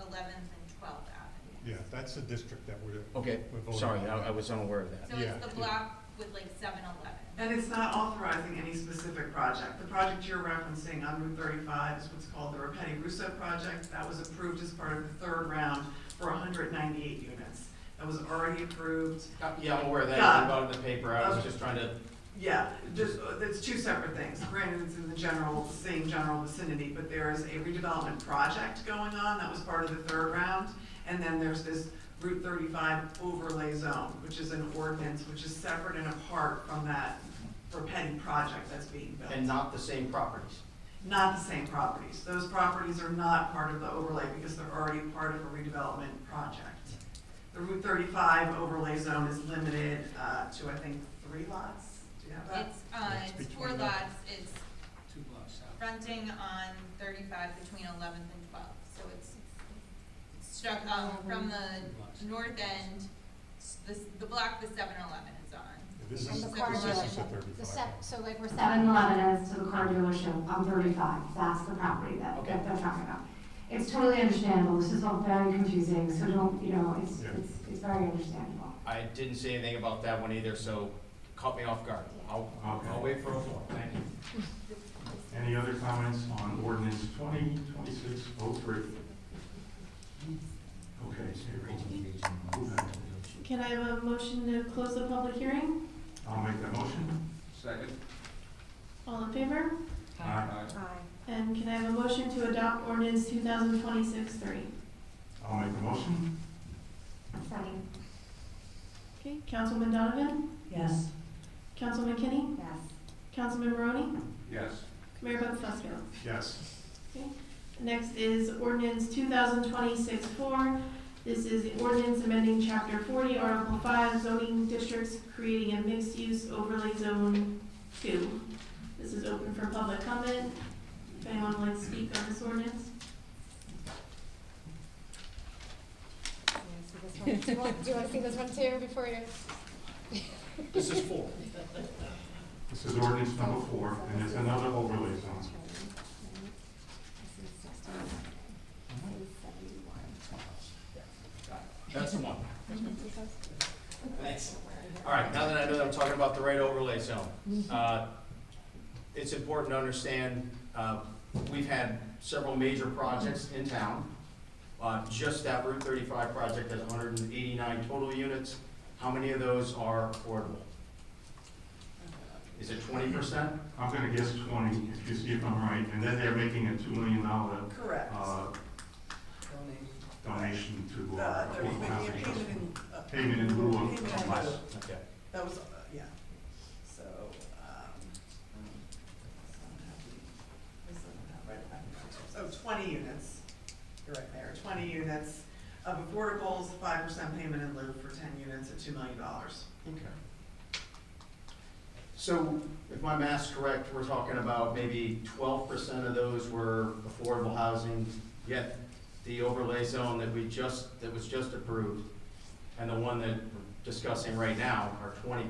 11th and 12th Avenue. Yeah, that's the district that we're. Okay, sorry, I was unaware of that. So it's the block with like 7-Eleven. And it's not authorizing any specific project. The project you're referencing on Route 35 is what's called the Rapetti Russo project. That was approved as part of the third round for 198 units. That was already approved. Yeah, I'm aware of that, Yeah. I got it in the paper, I was just trying to, Yeah, just, it's two separate things. Granted, it's in the same general vicinity, but there is a redevelopment project going on that was part of the third round. And then there's this Route 35 overlay zone, which is an ordinance, which is separate and apart from that Rapetti project that's being built. and not the same properties. Not the same properties. Those properties are not part of the overlay because they're already part of a redevelopment project. The Route 35 overlay zone is limited to, I think, 3 lots. Do you have that? It's 4 lots, it's 2 blocks out. fronting on 35 between 11th and 12th. So it's struck, from the north end, the block the 7-Eleven is on. This And is, the this car is dealership. the The 35. so like where 7-Eleven is to the car dealership on 35, that's the property that Okay. they're talking about. It's totally understandable, this is all very confusing, so don't, it's, Yeah. it's very understandable. I didn't say anything about that one either, so caught me off guard. I'll wait for a floor, thank you. Any other comments on ordinance 2026-03? Okay. Move on. Can I have a motion to close the public hearing? I'll make that motion. Second? All in favor? Aye. And can I have a motion to adopt ordinance 2026-3? I'll make the motion. Second. Okay, Councilman Donovan? Yes. Councilman Kinney? Yes. Councilman Maroney? Yes. Mayor Buckfusco? Yes. Next is ordinance 2026-4. This is the ordinance amending chapter 40, article 5, zoning districts, creating a mixed-use overlay zone 2. This is open for public comment. If anyone would like to speak on this ordinance? Do you want to see this one too before you? This is 4. This is ordinance number 4, and it's another overlay zone. That's the one. Thanks. All right, now that I know that I'm talking about the right overlay zone, it's important to understand, we've had several major projects in town. Just that Route 35 project has 189 total units. How many of those are affordable? Is it 20%? I'm gonna guess 20, if you see if I'm right, and then they're making a $2 million Correct. donation to They're affordable making a housing trust. payment in. Payment in lieu Payment in of lieu. less. Okay. That was, yeah. So, so 20 units, you're right there, 20 units of affordables, 5% payment in lieu for 10 units at $2 million. Okay. So, if my math's correct, we're talking about maybe 12% of those were affordable housing, yet the overlay zone that was just approved, and the one that we're discussing right now are 20%.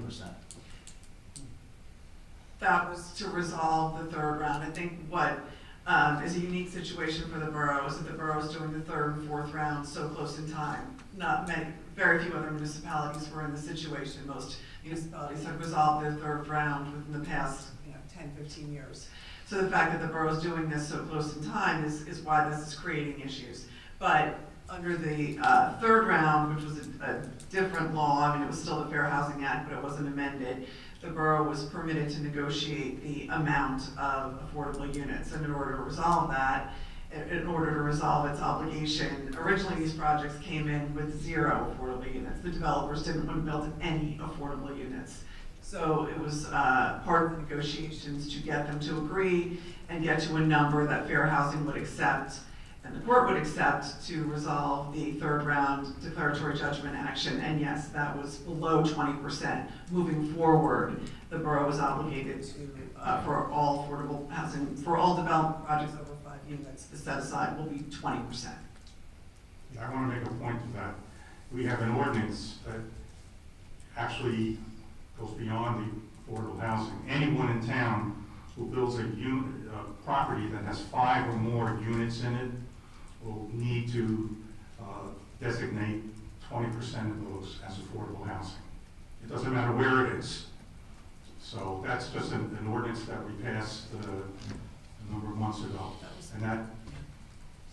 That was to resolve the third round. I think what is a unique situation for the borough is that the borough is doing the third and fourth round so close in time. Very few other municipalities were in this situation. Most municipalities have resolved their third round within the past 10, 15 years. So the fact that the borough is doing this so close in time is why this is creating issues. But under the third round, which was a different law, I mean, it was still the Fair Housing Act, but it wasn't amended, the borough was permitted to negotiate the amount of affordable units. And in order to resolve that, in order to resolve its obligation, originally these projects came in with 0 affordable units. The developers didn't want to build any affordable units. So it was part of the negotiations to get them to agree and get to a number that Fair Housing would accept and the court would accept to resolve the third round declaratory judgment action. And yes, that was below 20%. Moving forward, the borough was obligated to, for all affordable housing, for all development projects over 5 units, the set aside will be 20%. Yeah, I want to make a point to that. We have an ordinance that actually goes beyond the affordable housing. Anyone in town who builds a property that has 5 or more units in it will need to designate 20% of those as affordable housing. It doesn't matter where it is. So that's just an ordinance that we passed a number of months ago. And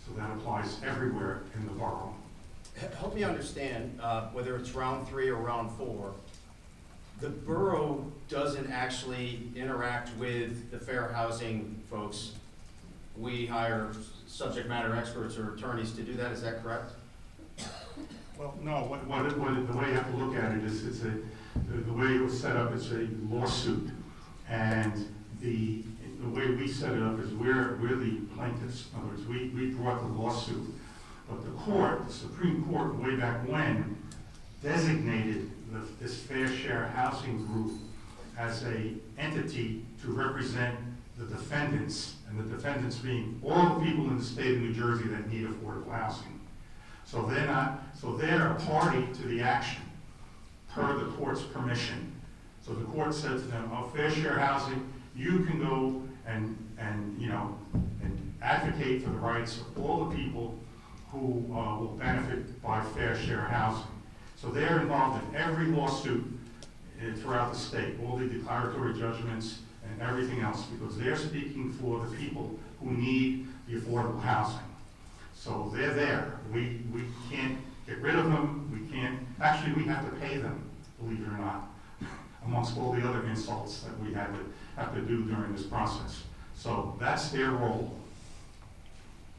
so that applies everywhere in the borough. Help me understand, whether it's round 3 or round 4, the borough doesn't actually interact with the fair housing folks. We hire subject matter experts or attorneys to do that, is that correct? Well, no, the way you have to look at it is the way it was set up is a lawsuit. And the way we set it up is we're the plaintiffs. In other words, we brought the lawsuit. But the Supreme Court, way back when, designated this Fair Share Housing Group as an entity to represent the defendants, and the defendants being all the people in the state of New Jersey that need affordable housing. So they're a party to the action per the court's permission. So the court said to them, oh, Fair Share Housing, you can go and advocate for the rights of all the people who will benefit by fair share housing. So they're involved in every lawsuit throughout the state, all the declaratory judgments and everything else, because they're speaking for the people who need the affordable housing. So they're there. We can't get rid of them. Actually, we have to pay them, believe it or not, amongst all the other insults that we have to do during this process. So that's their role.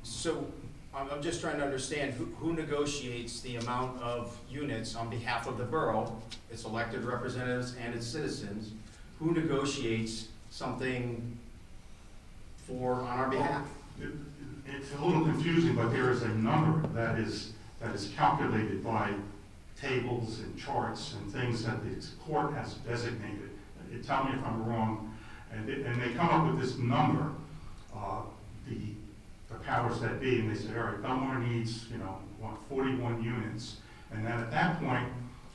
So I'm just trying to understand who negotiates the amount of units on behalf of the borough, its elected representatives and its citizens. Who negotiates something on our behalf? It's a little confusing, but there is a number that is calculated by tables and charts and things that the court has designated. Tell me if I'm wrong. And they come up with this number, the powers that be, and they say, all right, Belmar needs, 41 units. And then at that point,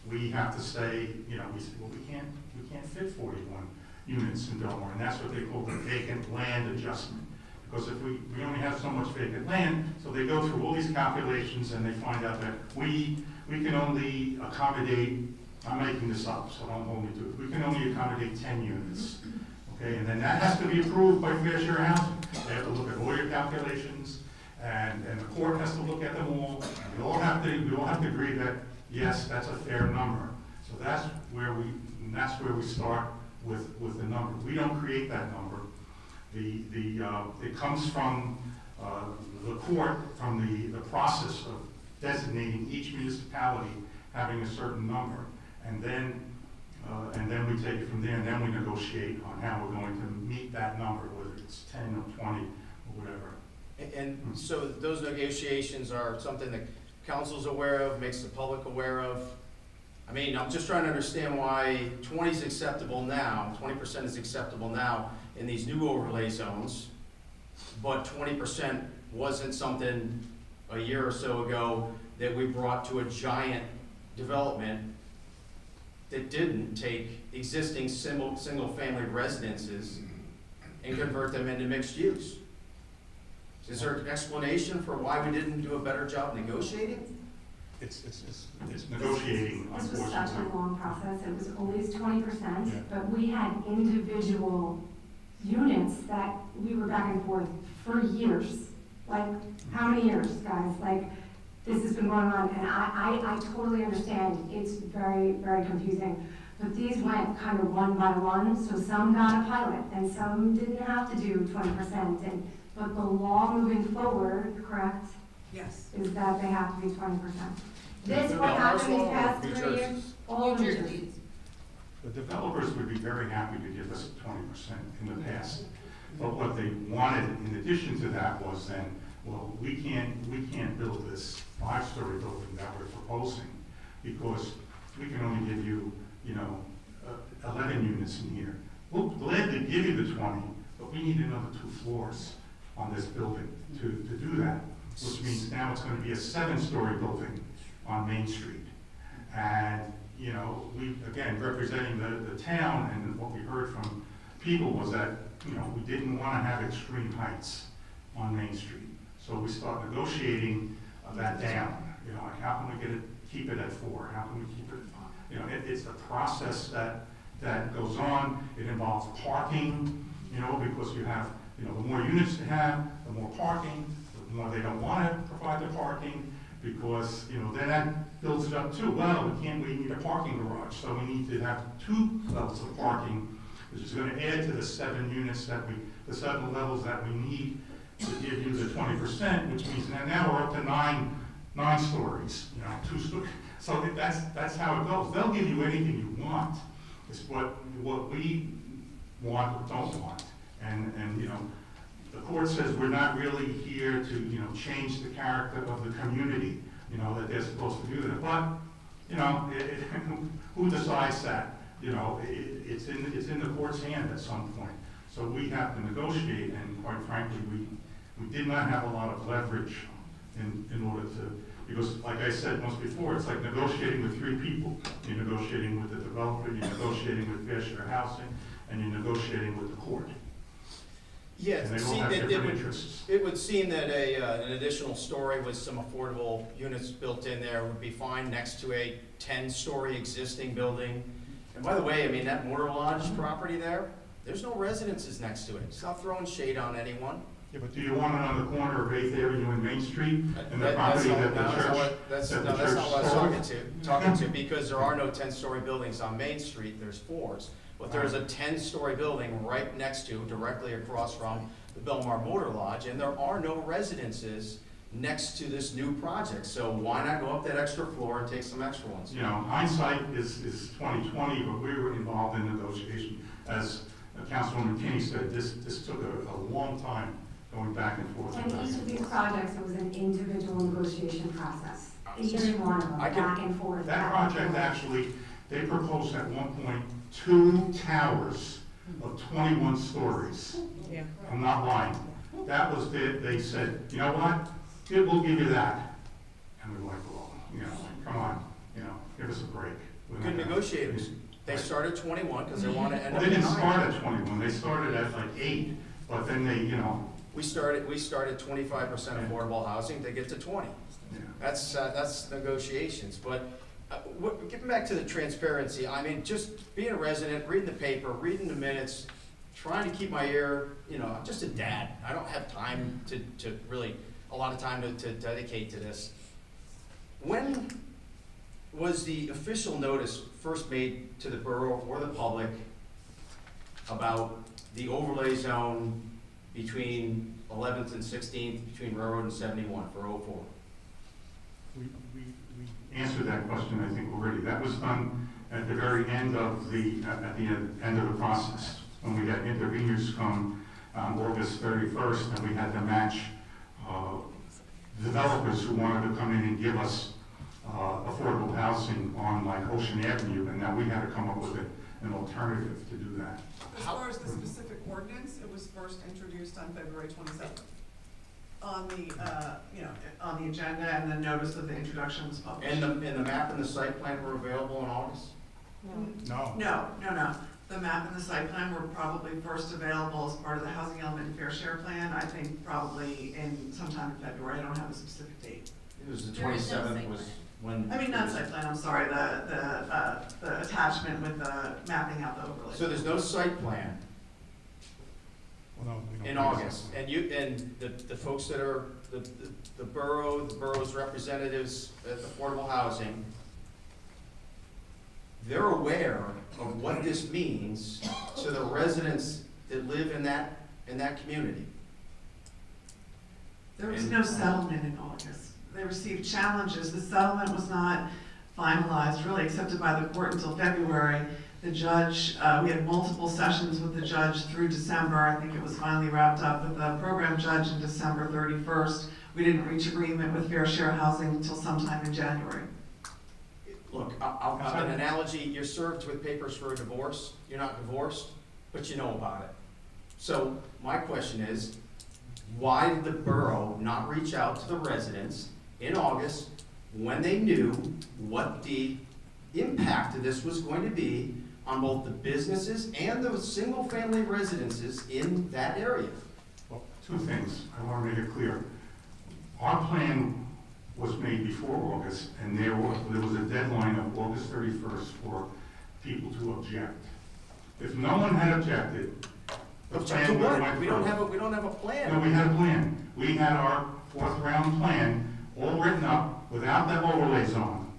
we have to say, we say, well, we can't fit 41 units in Belmar, and that's what they call the vacant land adjustment. Because if we only have so much vacant land, so they go through all these calculations and they find out that we can only accommodate, I'm making this up, so don't hold me to it, we can only accommodate 10 units. Okay, and then that has to be approved by Fair Share Housing. They have to look at all your calculations, and the court has to look at them all. We all have to agree that, yes, that's a fair number. So that's where we start with the number. We don't create that number. It comes from the court, from the process of designating each municipality having a certain number, and then we take it from there, and then we negotiate on how we're going to meet that number, whether it's 10 or 20 or whatever. And so those negotiations are something that council's aware of, makes the public aware of. I mean, I'm just trying to understand why 20 is acceptable now, 20% is acceptable now in these new overlay zones, but 20% wasn't something a year or so ago that we brought to a giant development that didn't take existing single-family residences and convert them into mixed use. Is there an explanation for why we didn't do a better job negotiating? It's negotiating, This was such a unfortunately. long process, it was always 20%, Yeah. but we had individual units that we were back and forth for years. Like, how many years, guys? Like, this has been going on, and I totally understand, it's very, very confusing. But these went kind of one by one, so some got a pilot and some didn't have to do 20%. But the law moving forward, correct, Yes. is that they have to be 20%. This, No, what ours happened these all past New 3 Jersey. years, all of New Jersey. The developers would be very happy to give us 20% in the past. But what they wanted, in addition to that, was then, well, we can't build this 5-story building that we're proposing because we can only give you, 11 units in here. We'll gladly give you the 20, but we need another 2 floors on this building to do that, which means now it's gonna be a 7-story building on Main Street. And, we, again, representing the town, and what we heard from people was that, we didn't wanna have extreme heights on Main Street. So we start negotiating that down, like how can we keep it at 4? How can we keep it at 5? It's a process that goes on. It involves parking, because you have, the more units you have, the more parking, the more they don't want to provide the parking, because, then that builds it up too. Well, we need a parking garage, so we need to have 2 levels of parking, which is going to add to the 7 units the 7 levels that we need to give you the 20%, which means now we're up to 9 stories, 2 stories. So that's how it goes. They'll give you anything you want. It's what we want or don't want. And the court says we're not really here to, change the character of the community, that they're supposed to do that. But, who decides that? It's in the court's hand at some point. So we have to negotiate, and quite frankly, we did not have a lot of leverage in order to, because like I said once before, it's like negotiating with 3 people. You're negotiating with the developer, you're negotiating with Fair Share Housing, and you're negotiating with the court. Yeah, And they all have different interests. it would seem that an additional story with some affordable units built in there would be fine next to a 10-story existing building. And by the way, that Motor Lodge property there's no residences next to it. It's not throwing shade on anyone. Yeah, but do you want it on the corner of 8th Avenue and Main Street, and the That's property not- that the no, church? That's that the not what I was church talking to, because there are no 10-story buildings on Main Street, there's 4s. But there's a 10-story building right next to, directly across from the Belmar Motor Lodge, and there are no residences next to this new project. So why not go up that extra floor and take some extra ones? Hindsight is 20/20, but we were involved in negotiation. As Councilwoman Kinney said, this took a long time going back and forth. And each of these projects, it was an individual negotiation process. Each one of them, I can- back and forth. That back and project forth. actually, they proposed at one point 2 towers of 21 stories. Yeah. I'm not lying. That was they said, you know what, we'll give you that. And we were like, well, come on, give us a break. We're not Good gonna- negotiators. They started 21 because they want to end Well, up they at didn't 9. start at 21, they started at like 8, but then they, We started 25% affordable housing, they get to 20. That's negotiations, but getting back to the transparency, just being a resident, reading the paper, reading the minutes, trying to keep my ear, I'm just a dad. I don't have time to really, a lot of time to dedicate to this. When was the official notice first made to the borough or the public about the overlay zone between 11th and 16th, between Railroad and 71 for 04? we answered that question, I think, already. That was done at the very end of at the end of the process, when we had interveners come on August 31st, and we had to match developers who wanted to come in and give us affordable housing on like Ocean Avenue, and now we had to come up with an alternative to do that. As far as the specific ordinance, it was first introduced on February 27th. On the agenda, and the notice of the introduction was published. And the map and the site plan were available in August? No. No. The map and the site plan were probably first available as part of the Housing Element and Fair Share Plan, I think probably in sometime in February, I don't have a specific date. It was the There is no 27th site was plan. when. I mean, not site plan, I'm sorry, the attachment with the mapping out the overlay. So there's no site plan Well, no, we don't in do that. August, and the folks that are, the borough's representatives at Affordable Housing they're aware of what this means to the residents that live in that community. There was no settlement in August. They received challenges. The settlement was not finalized, really accepted by the court until February. The judge, we had multiple sessions with the judge through December. I think it was finally wrapped up with the program judge in December 31st. We didn't reach agreement with Fair Share Housing until sometime in January. Look, I'll have an analogy. You're served with papers for a divorce. You're not divorced, but you know about it. So my question is, why did the borough not reach out to the residents in August when they knew what the impact of this was going to be on both the businesses and the single-family residences in that area? Well, two things. I want to make it clear. Our plan was made before August, and there was a deadline of August 31st for people to object. If no one had objected, the plan would have went We don't have a plan. No, we had a plan. We had our fourth round plan all written up without that overlay zone.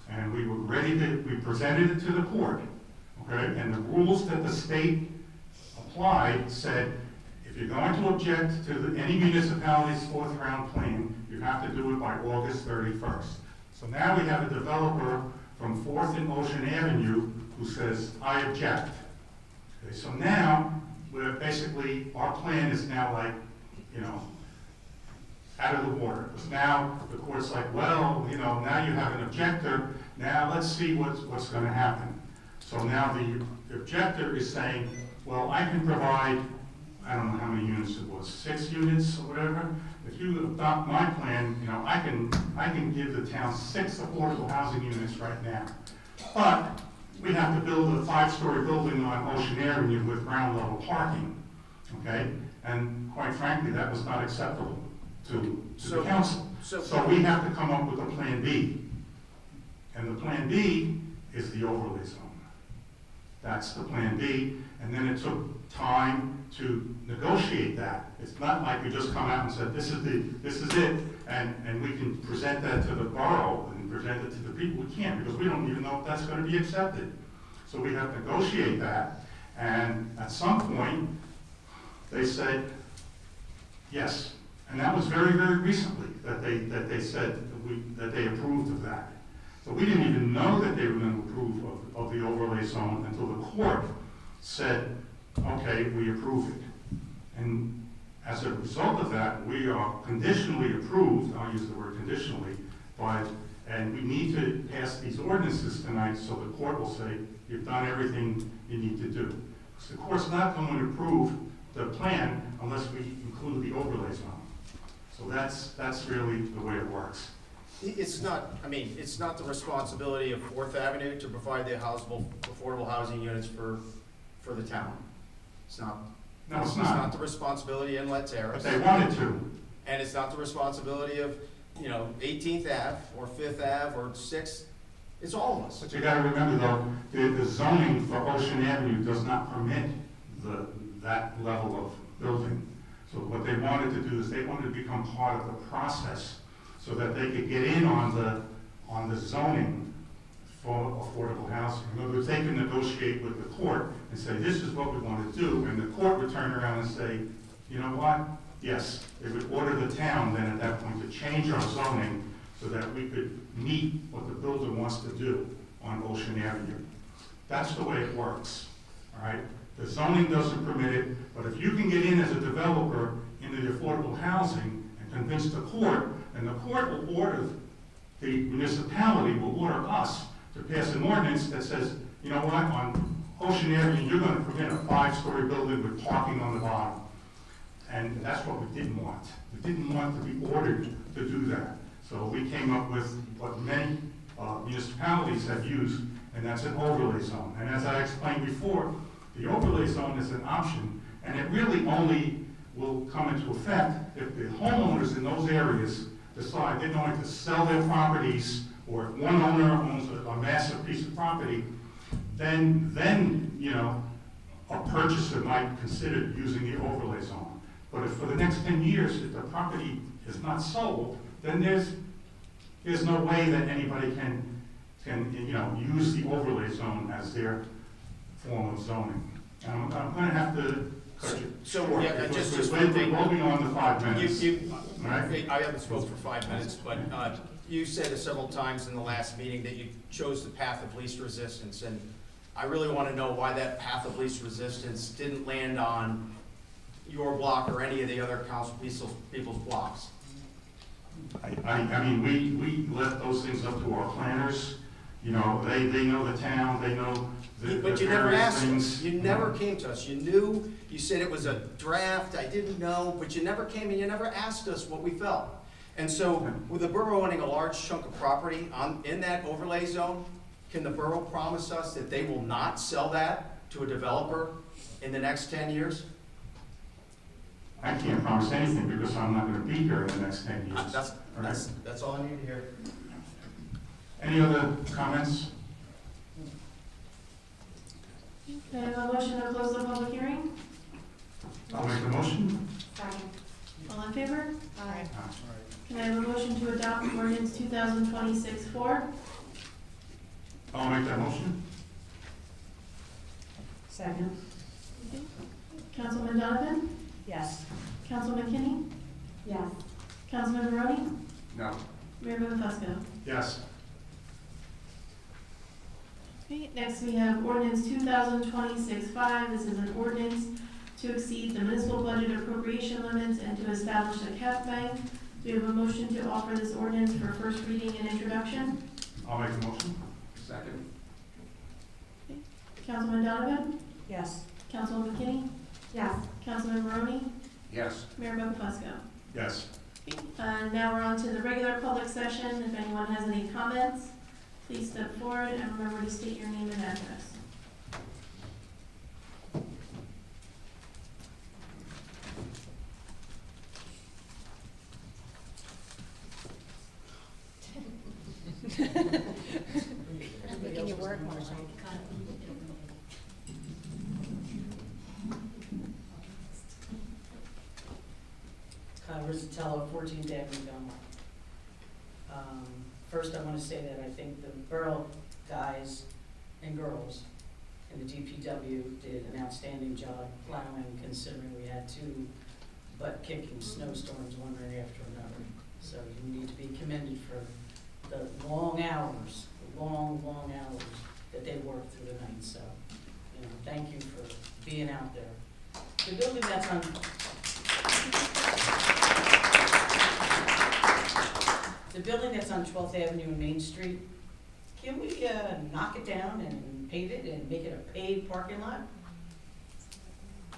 And we were ready we presented it to the court, okay? And the rules that the state applied said, if you're going to object to any municipality's fourth round plan, you have to do it by August 31st. So now we have a developer from 4th and Ocean Avenue who says, I object. Okay, so now, we're basically, our plan is now like, out of the water. Because now the court's like, well, now you have an objector, now let's see what's going to happen. So now the objector is saying, well, I can provide, I don't know how many units it was, 6 units or whatever. If you adopt my plan, I can give the town 6 affordable housing units right now. But we have to build a 5-story building on Ocean Avenue with ground level parking, okay? And quite frankly, that was not acceptable to the council. So we have to come up with a plan B. And the plan B is the overlay zone. That's the plan B. And then it took time to negotiate that. It's not like we just come out and said, this is it, and we can present that to the borough and present it to the people. We can't, because we don't even know if that's going to be accepted. So we have to negotiate that, and at some point, they said yes. And that was very, very recently that they said that they approved of that. So we didn't even know that they were going to approve of the overlay zone until the court said, okay, we approve it. And as a result of that, we are conditionally approved, I'll use the word conditionally, and we need to pass these ordinances tonight so the court will say, you've done everything you need to do. Because the court's not going to approve the plan unless we include the overlay zone. So that's really the way it works. It's not the responsibility of 4th Avenue to provide the affordable housing units for the town. It's not. No, it's not. It's not the responsibility of Inlet Terrace. But they wanted to. And it's not the responsibility of, 18th Ave or 5th Ave or 6th. It's all of us. But you gotta remember though, the zoning for Ocean Avenue does not permit that level of building. So what they wanted to do is they wanted to become part of the process so that they could get in on the zoning for affordable housing. In other words, they can negotiate with the court and say, this is what we want to do, and the court would turn around and say, you know what? Yes, they would order the town then at that point to change our zoning so that we could meet what the builder wants to do on Ocean Avenue. That's the way it works, all right? The zoning doesn't permit it, but if you can get in as a developer into the affordable housing and convince the court, and the court will order, the municipality will order us to pass an ordinance that says, you know what, on Ocean Avenue, you're going to permit a 5-story building with parking on the bottom. And that's what we didn't want. We didn't want to be ordered to do that. So we came up with what many municipalities have used, and that's an overlay zone. And as I explained before, the overlay zone is an option, and it really only will come into effect if the homeowners in those areas decide they're going to sell their properties, or if one owner owns a massive piece of property, then a purchaser might consider using the overlay zone. But if for the next 10 years, if the property is not sold, then there's no way that anybody can can, use the overlay zone as their form of zoning. And I'm gonna have to cut you. So, yeah, Because just we're one thing. moving on to 5 minutes. I haven't spoken for 5 minutes, but you said several times in the last meeting that you chose the path of least resistance, and I really want to know why that path of least resistance didn't land on your block or any of the other council people's blocks. I mean, we left those things up to our planners. They know the town, they know the But you never various asked things. us, you never came to us, you knew, you said it was a draft, I didn't know, but you never came and you never asked us what we felt. And so, with the borough owning a large chunk of property in that overlay zone, can the borough promise us that they will not sell that to a developer in the next 10 years? I can't promise anything because I'm not gonna be here in the next 10 years. That's all I need to hear. Any other comments? Can I have a motion to close the public hearing? I'll make the motion. Second. All in favor? Aye. Can I have a motion to adopt ordinance 2026-4? I'll make that motion. Second? Councilman Donovan? Yes. Councilman Kinney? Yes. Councilman Barone? No. Mayor Buckles? Yes. Okay, next we have ordinance 2026-5. This is an ordinance to exceed the municipal budget appropriation limits and to establish a cap bank. Do we have a motion to offer this ordinance for first reading and introduction? I'll make the motion. Second. Councilman Donovan? Yes. Councilwoman McKinney? Yes. Councilman Barone? Yes. Mayor Buckles? Yes. Now we're on to the regular public session. If anyone has any comments, please step forward and remember to state your name and address. Making you work, Marshall. Risatello, 14th Avenue, Belmar. First, I want to say that I think the borough guys and girls in the DPW did an outstanding job plowing, considering we had 2 butt-kicking snowstorms one right after another. So you need to be commended for the long hours, long hours that they worked through the night. So, thank you for being out there. The building that's on The building that's on 12th Avenue and Main Street, can we knock it down and pave it and make it a paved parking lot?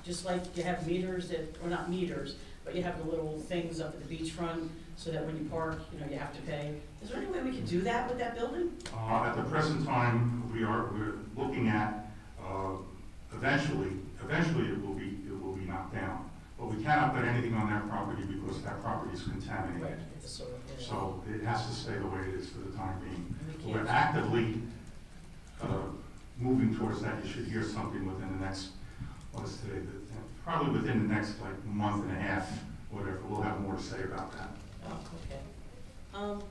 Just like you have meters or not meters, but you have the little things up at the beachfront so that when you park, you have to pay. Is there any way we could do that with that building? At the present time, we're looking at, eventually it will be knocked down. But we cannot put anything on that property because that property is contaminated. So it has to stay the way it is for the time being. We're actively moving towards that. You should hear something within the next, what is today? Probably within the next month and a half, whatever. We'll have more to say about that. Oh, okay.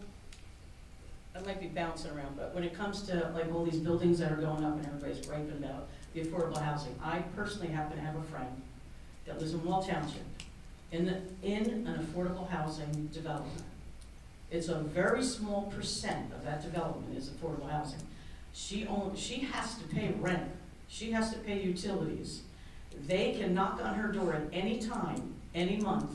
I might be bouncing around, but when it comes to all these buildings that are going up and everybody's griping about the affordable housing, I personally happen to have a friend that lives in Wall Township in an affordable housing development. It's a very small percent of that development is affordable housing. She has to pay rent. She has to pay utilities. They can knock on her door at any time, any month,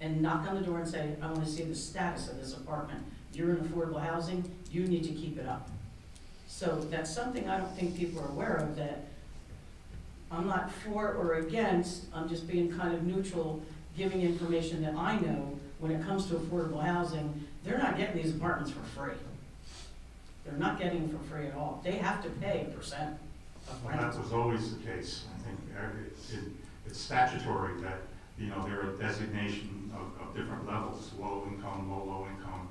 and knock on the door and say, I want to see the status of this apartment. You're in affordable housing, you need to keep it up. So that's something I don't think people are aware of, that I'm not for or against, I'm just being kind of neutral, giving information that I know when it comes to affordable housing. They're not getting these apartments for free. They're not getting them for free at all. They have to pay a percent of Well, rent. that was always the case. I think it's statutory that, there are designation of different levels, low income, low income,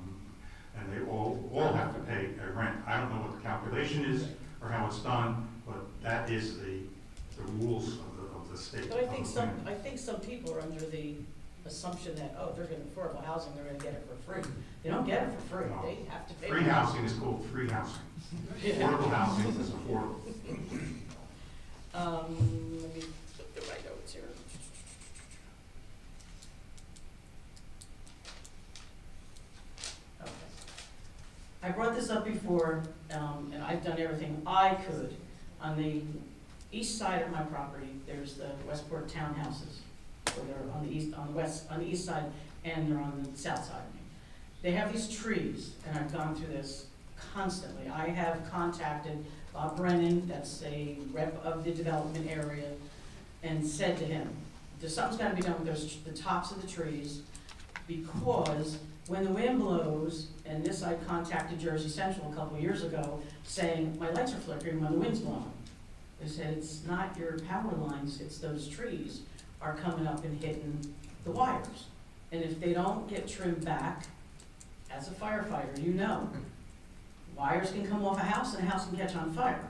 and they all have to pay a rent. I don't know what the calculation is or how it's done, but that is the rules of the state. But I think some people are under the assumption that, oh, they're getting affordable housing, they're gonna get it for free. They don't get it for free, No. they have to pay. Free housing is called free housing. Affordable housing is affordable. Let me flip through my notes here. Okay. I brought this up before, and I've done everything I could. On the east side of my property, there's the Westport townhouses. So they're on the east side, and they're on the south side of me. They have these trees, and I've gone through this constantly. I have contacted Bob Brennan, that's a rep of the development area, and said to him, something's gotta be done with the tops of the trees, because when the wind blows, and this I contacted Jersey Central a couple of years ago, saying, my lights are flickering when the wind's blowing. They said, it's not your power lines, it's those trees are coming up and hitting the wires. And if they don't get trimmed back, as a firefighter, you know, wires can come off a house and a house can catch on fire.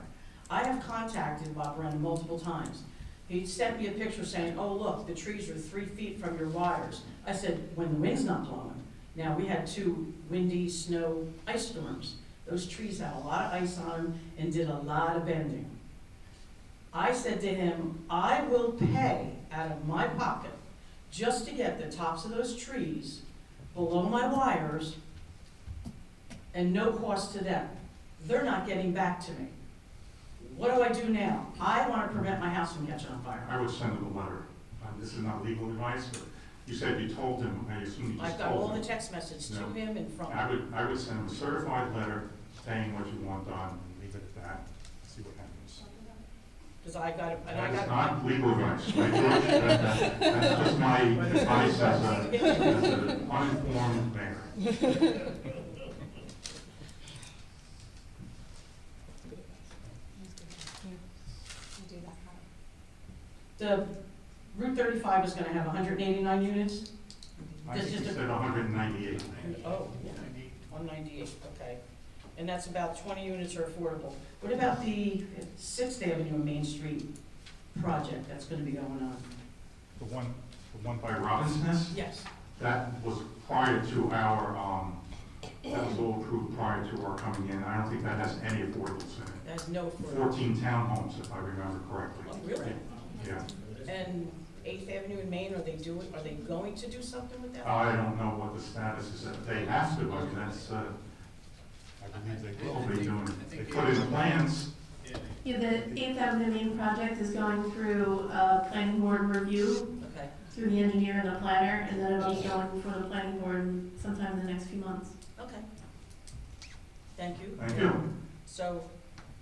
I have contacted Bob Brennan multiple times. He sent me a picture saying, oh, look, the trees are 3 feet from your wires. I said, when the wind's not blowing. Now, we had 2 windy snow ice storms. Those trees had a lot of ice on them and did a lot of bending. I said to him, I will pay out of my pocket just to get the tops of those trees below my wires and no cost to them. They're not getting back to me. What do I do now? I want to prevent my house from catching on fire. I would send him a letter. This is not legal advice, but you said you told him, I assume you just told him. I've got all the text messages to him and from him. I would send him a certified letter saying what you want done, and leave it at that, see what happens. Because I got it, and That I is got. not legal advice, right, George? That's just my advice as an uninformed mayor. The Route 35 is gonna have 189 units? I This think is you a- said 198. Oh, 198, okay. And that's about 20 units are affordable. What about the 6th Avenue and Main Street project that's gonna be going on? The one by Robinson's? Yes. That was prior to our, that was all approved prior to our coming in. I don't think that has any affordables in it. There's no affordable. 14 townhomes, if I remember correctly. Oh, really? Yeah. And 8th Avenue in Maine, are they going to do something with that? I don't know what the status is. They have to, I mean, that's, I believe they will be doing it. They put in the plans. Yeah, the 8th Avenue Main project is going through planning board review Okay, through the engineer and the planner, and then it'll be going for the planning board sometime in the next few months. okay. Thank you. Thank you. So,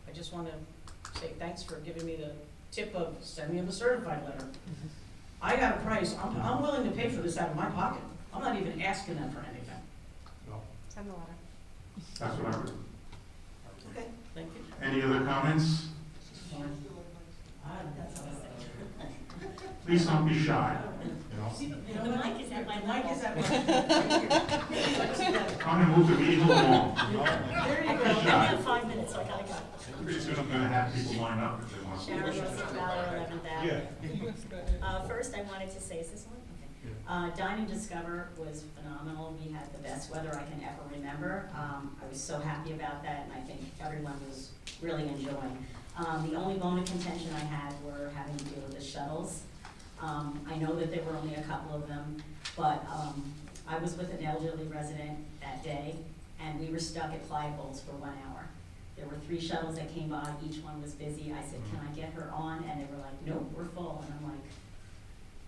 I just want to say thanks for giving me the tip of sending him a certified letter. I got a price, I'm willing to pay for this out of my pocket. I'm not even asking them for anything. Send the letter. That's what I would. Okay, thank you. Any other comments? That's all I Please don't be shy. You know? say. The mic is at my I'm gonna move the meeting along. There you go. Be shy. 5 minutes like I got. Pretty soon I'm gonna have people line up if they want to. Sharon Russell, Ballard, 11th Yeah. Avenue. First, I wanted to say, is this one? Okay. Dine and Discover was phenomenal. We had the best weather I can ever remember. I was so happy about that, and I think everyone was really enjoying. The only bone of contention I had were having to deal with the shuttles. I know that there were only a couple of them, but I was with an elderly resident that day, and we were stuck at Clyde Bowles for 1 hour. There were 3 shuttles that came by, each one was busy. I said, can I get her on? And they were like, nope, we're full. And I'm like,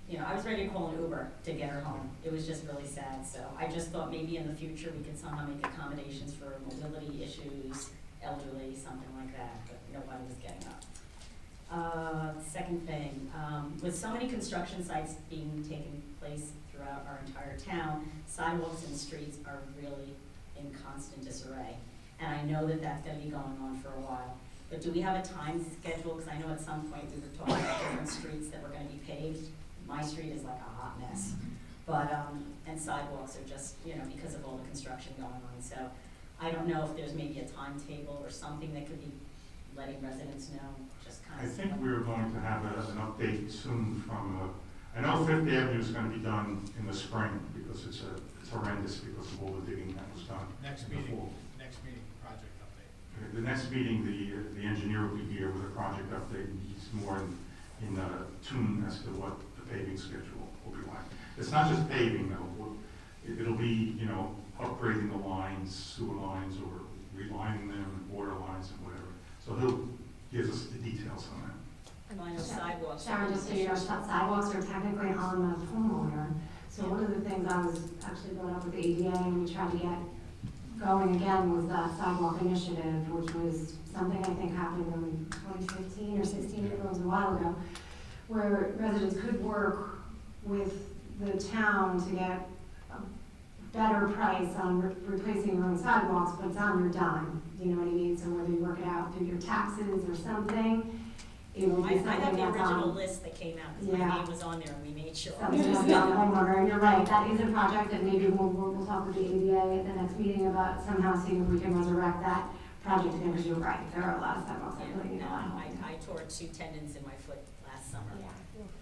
you know, I was ready to call an Uber to get her home. It was just really sad. So I just thought maybe in the future we could somehow make accommodations for mobility issues, elderly, something like that, but nobody was getting up. Second thing, with so many construction sites being taken place throughout our entire town, sidewalks and streets are really in constant disarray. And I know that that's gonna be going on for a while. But do we have a time schedule? Because I know at some point we were talking about different streets that were gonna be paved. My street is like a hot mess. But, and sidewalks are just, you know, because of all the construction going on. So I don't know if there's maybe a timetable or something that could be letting residents know, just kind I of. think we're going to have an update soon from I know Fifth Avenue is gonna be done in the spring, because it's horrendous because of all the digging that was done. Next in the meeting, fall. project update. The next meeting, the engineer will be here with a project update, and he's more in tune as to what the paving schedule will be like. It's not just paving though, it'll be, you know, upgrading the lines, sewer lines, or relining them, water lines and whatever. So he'll give us the details on that. Line of sidewalks. Sharon, just so you know, sidewalks are technically on the homeowner. So one of the things I was actually brought up with the ADA and we tried to get going again was that sidewalk initiative, which was something I think happened in 2015 or 16, it was a while ago, where residents could work with the town to get a better price on replacing your own sidewalks, but it's on your dime. Do you know what I mean? So whether you work it out through your taxes or something, it will be I got something the that's original on. list that came out, because my Yeah. name was on there, and we made sure. Something that's on the homeowner, and you're right, that is a project that maybe we'll talk with the ADA at the next meeting about somehow seeing if we can resurrect that project again, because you're right, there are a lot of sidewalks that really need a lot of help. I tore 2 tendons in my foot last summer Yeah.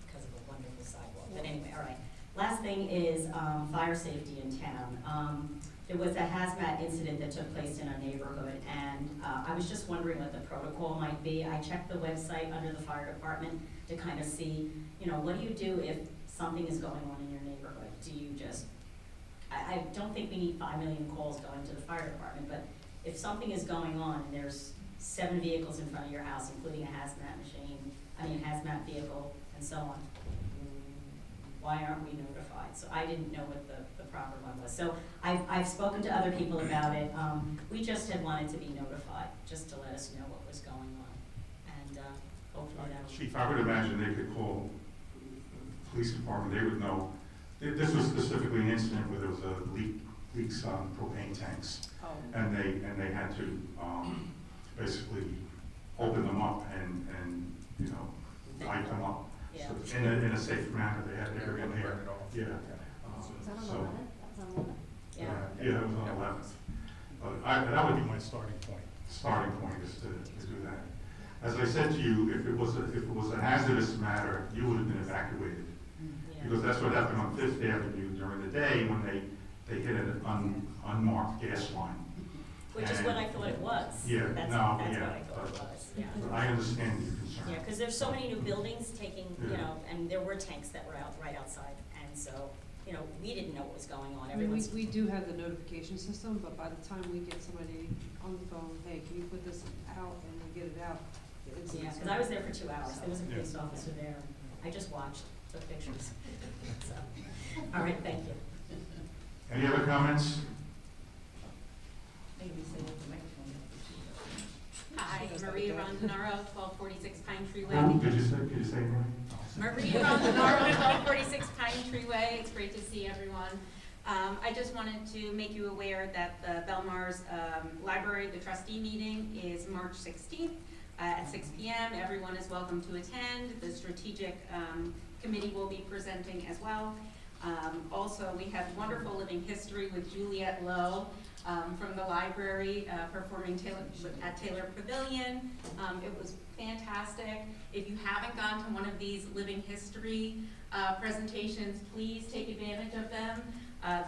because of a wonderful sidewalk. But anyway, all right. Last thing is fire safety in town. There was a hazmat incident that took place in our neighborhood, and I was just wondering what the protocol might be. I checked the website under the fire department to kind of see, you know, what do you do if something is going on in your neighborhood? Do you just, I don't think we need 5 million calls going to the fire department, but if something is going on and there's 7 vehicles in front of your house, including a hazmat vehicle, and so on, why aren't we notified? So I didn't know what the proper one was. So I've spoken to other people about it. We just had wanted to be notified, just to let us know what was going on. And hopefully that will. Chief, I would imagine they could call the police department, they would know. This was specifically an incident where there was a leaks on propane tanks. Oh. And they had to basically open them up and you know, light them up. Yeah. So in a safe manner, they had everything there. Yeah. Is that on the So, 11th? That's on the 11th. Yeah. yeah, it was on the 11th. But that would be my starting point. Starting point is to do that. As I said to you, if it was a hazardous matter, you would have been evacuated. Yeah. Because that's what happened on Fifth Avenue during the day when they hit an unmarked gas line. Which is what I thought it was. Yeah, That's no, what yeah, I thought it was, yeah. But I understand your concern. Yeah, because there's so many new buildings taking, you Yeah. know, and there were tanks that were out right outside, and so, you know, we didn't know what was going on. I mean, Everyone's. we do have the notification system, but by the time we get somebody on the phone, hey, can you put this out, and we get it out. it's- Yeah, because I was there for 2 hours. There was a police officer there. I just watched, took pictures. So, all right, thank you. Any other comments? Hi, Maria Rondanaro, 1246 Pine Tree Way. Could you say anything? Maria Rondanaro, 1246 Pine Tree Way. It's great to see everyone. I just wanted to make you aware that the Belmar's Library, the trustee meeting is March 16th at 6 p.m. Everyone is welcome to attend. The strategic committee will be presenting as well. Also, we had wonderful living history with Juliette Lowe from the library performing at Taylor Pavilion. It was fantastic. If you haven't gone to one of these living history presentations, please take advantage of them.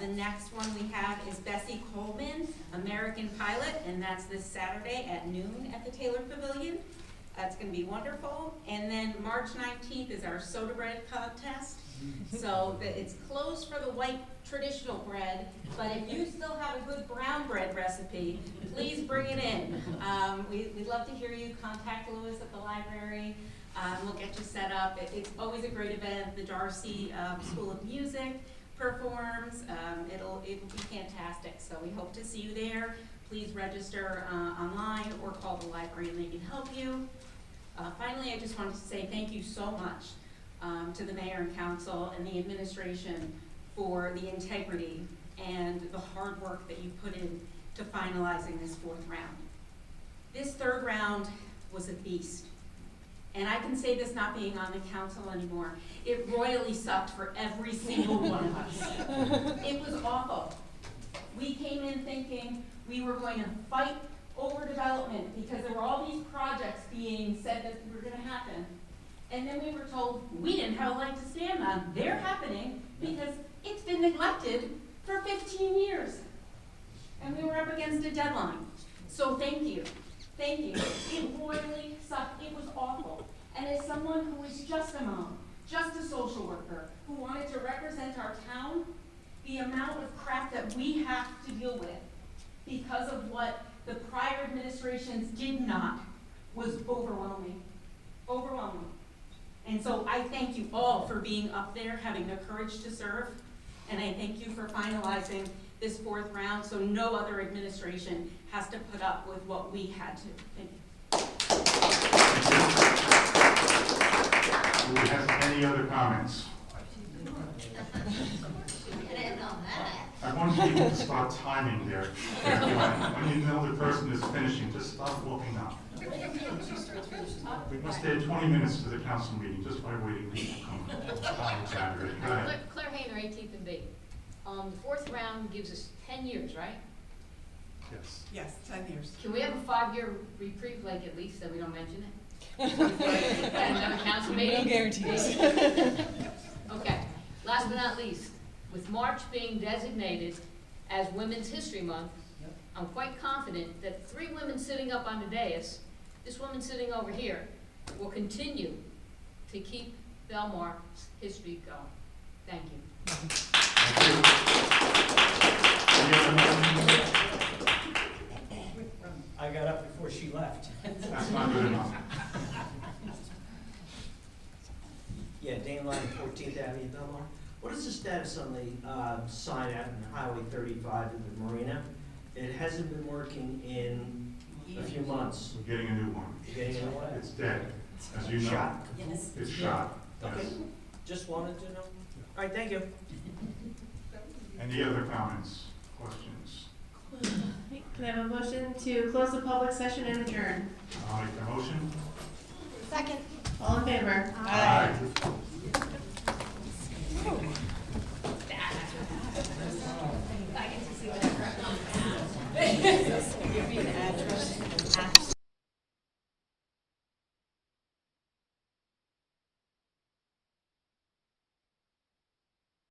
The next one we have is Bessie Coleman, American Pilot, and that's this Saturday at noon at the Taylor Pavilion. That's going to be wonderful. And then March 19th is our soda bread contest. So it's closed for the white traditional bread, but if you still have a good brown bread recipe, please bring it in. We'd love to hear you. Contact Louis at the library. We'll get you set up. It's always a great event. The Darcy School of Music performs. It'll be fantastic. So we hope to see you there. Please register online or call the library and they can help you. Finally, I just wanted to say thank you so much to the mayor and council and the administration for the integrity and the hard work that you put in to finalizing this 4th round. This 3rd round was a beast. And I can say this not being on the council anymore. It royally sucked for every single one of us. It was awful. We came in thinking we were going to fight over development because there were all these projects being said that were going to happen. And then we were told we didn't have a leg to stand on. They're happening because it's been neglected for 15 years. And we were up against a deadline. So thank you. Thank you. It royally sucked. It was awful. And as someone who is just a mom, just a social worker, who wanted to represent our town, the amount of crap that we have to deal with because of what the prior administrations did not was overwhelming. Overwhelming. And so I thank you all for being up there, having the courage to serve, and I thank you for finalizing this 4th round so no other administration has to put up with what we had to. Thank you. Do we have any other comments? I want people to start timing there. When you know the person is finishing, just stop looking up. We must add 20 minutes to the council meeting just by waiting people to come. Go ahead. Claire Hayner, 18th and B. The 4th round gives us 10 years, right? Yes. Yes, 10 years. Can we have a 5-year reprieve, like at least, that we don't mention it? At another council meeting? No guarantees. Okay, last but not least, with March being designated as Women's History Month, I'm quite confident that 3 women sitting up on the dais, this woman sitting over here, will continue to keep Belmar's history going. Thank you. Thank you. Any other motions? I got up before she left. That's not good enough. Yeah, Dane Line, 14th Avenue, Belmar. What is the status on the sign out in Highway 35 in the marina? It hasn't been working in a few months. We're getting a new one. You're getting it away? It's dead, as you know. Shot? Yes. It's shot. Okay, Yes. just wanted to know. All right, thank you. Any other comments, questions? Can I have a motion to close the public session and adjourn? I'll make the motion. Second. All in favor? Aye.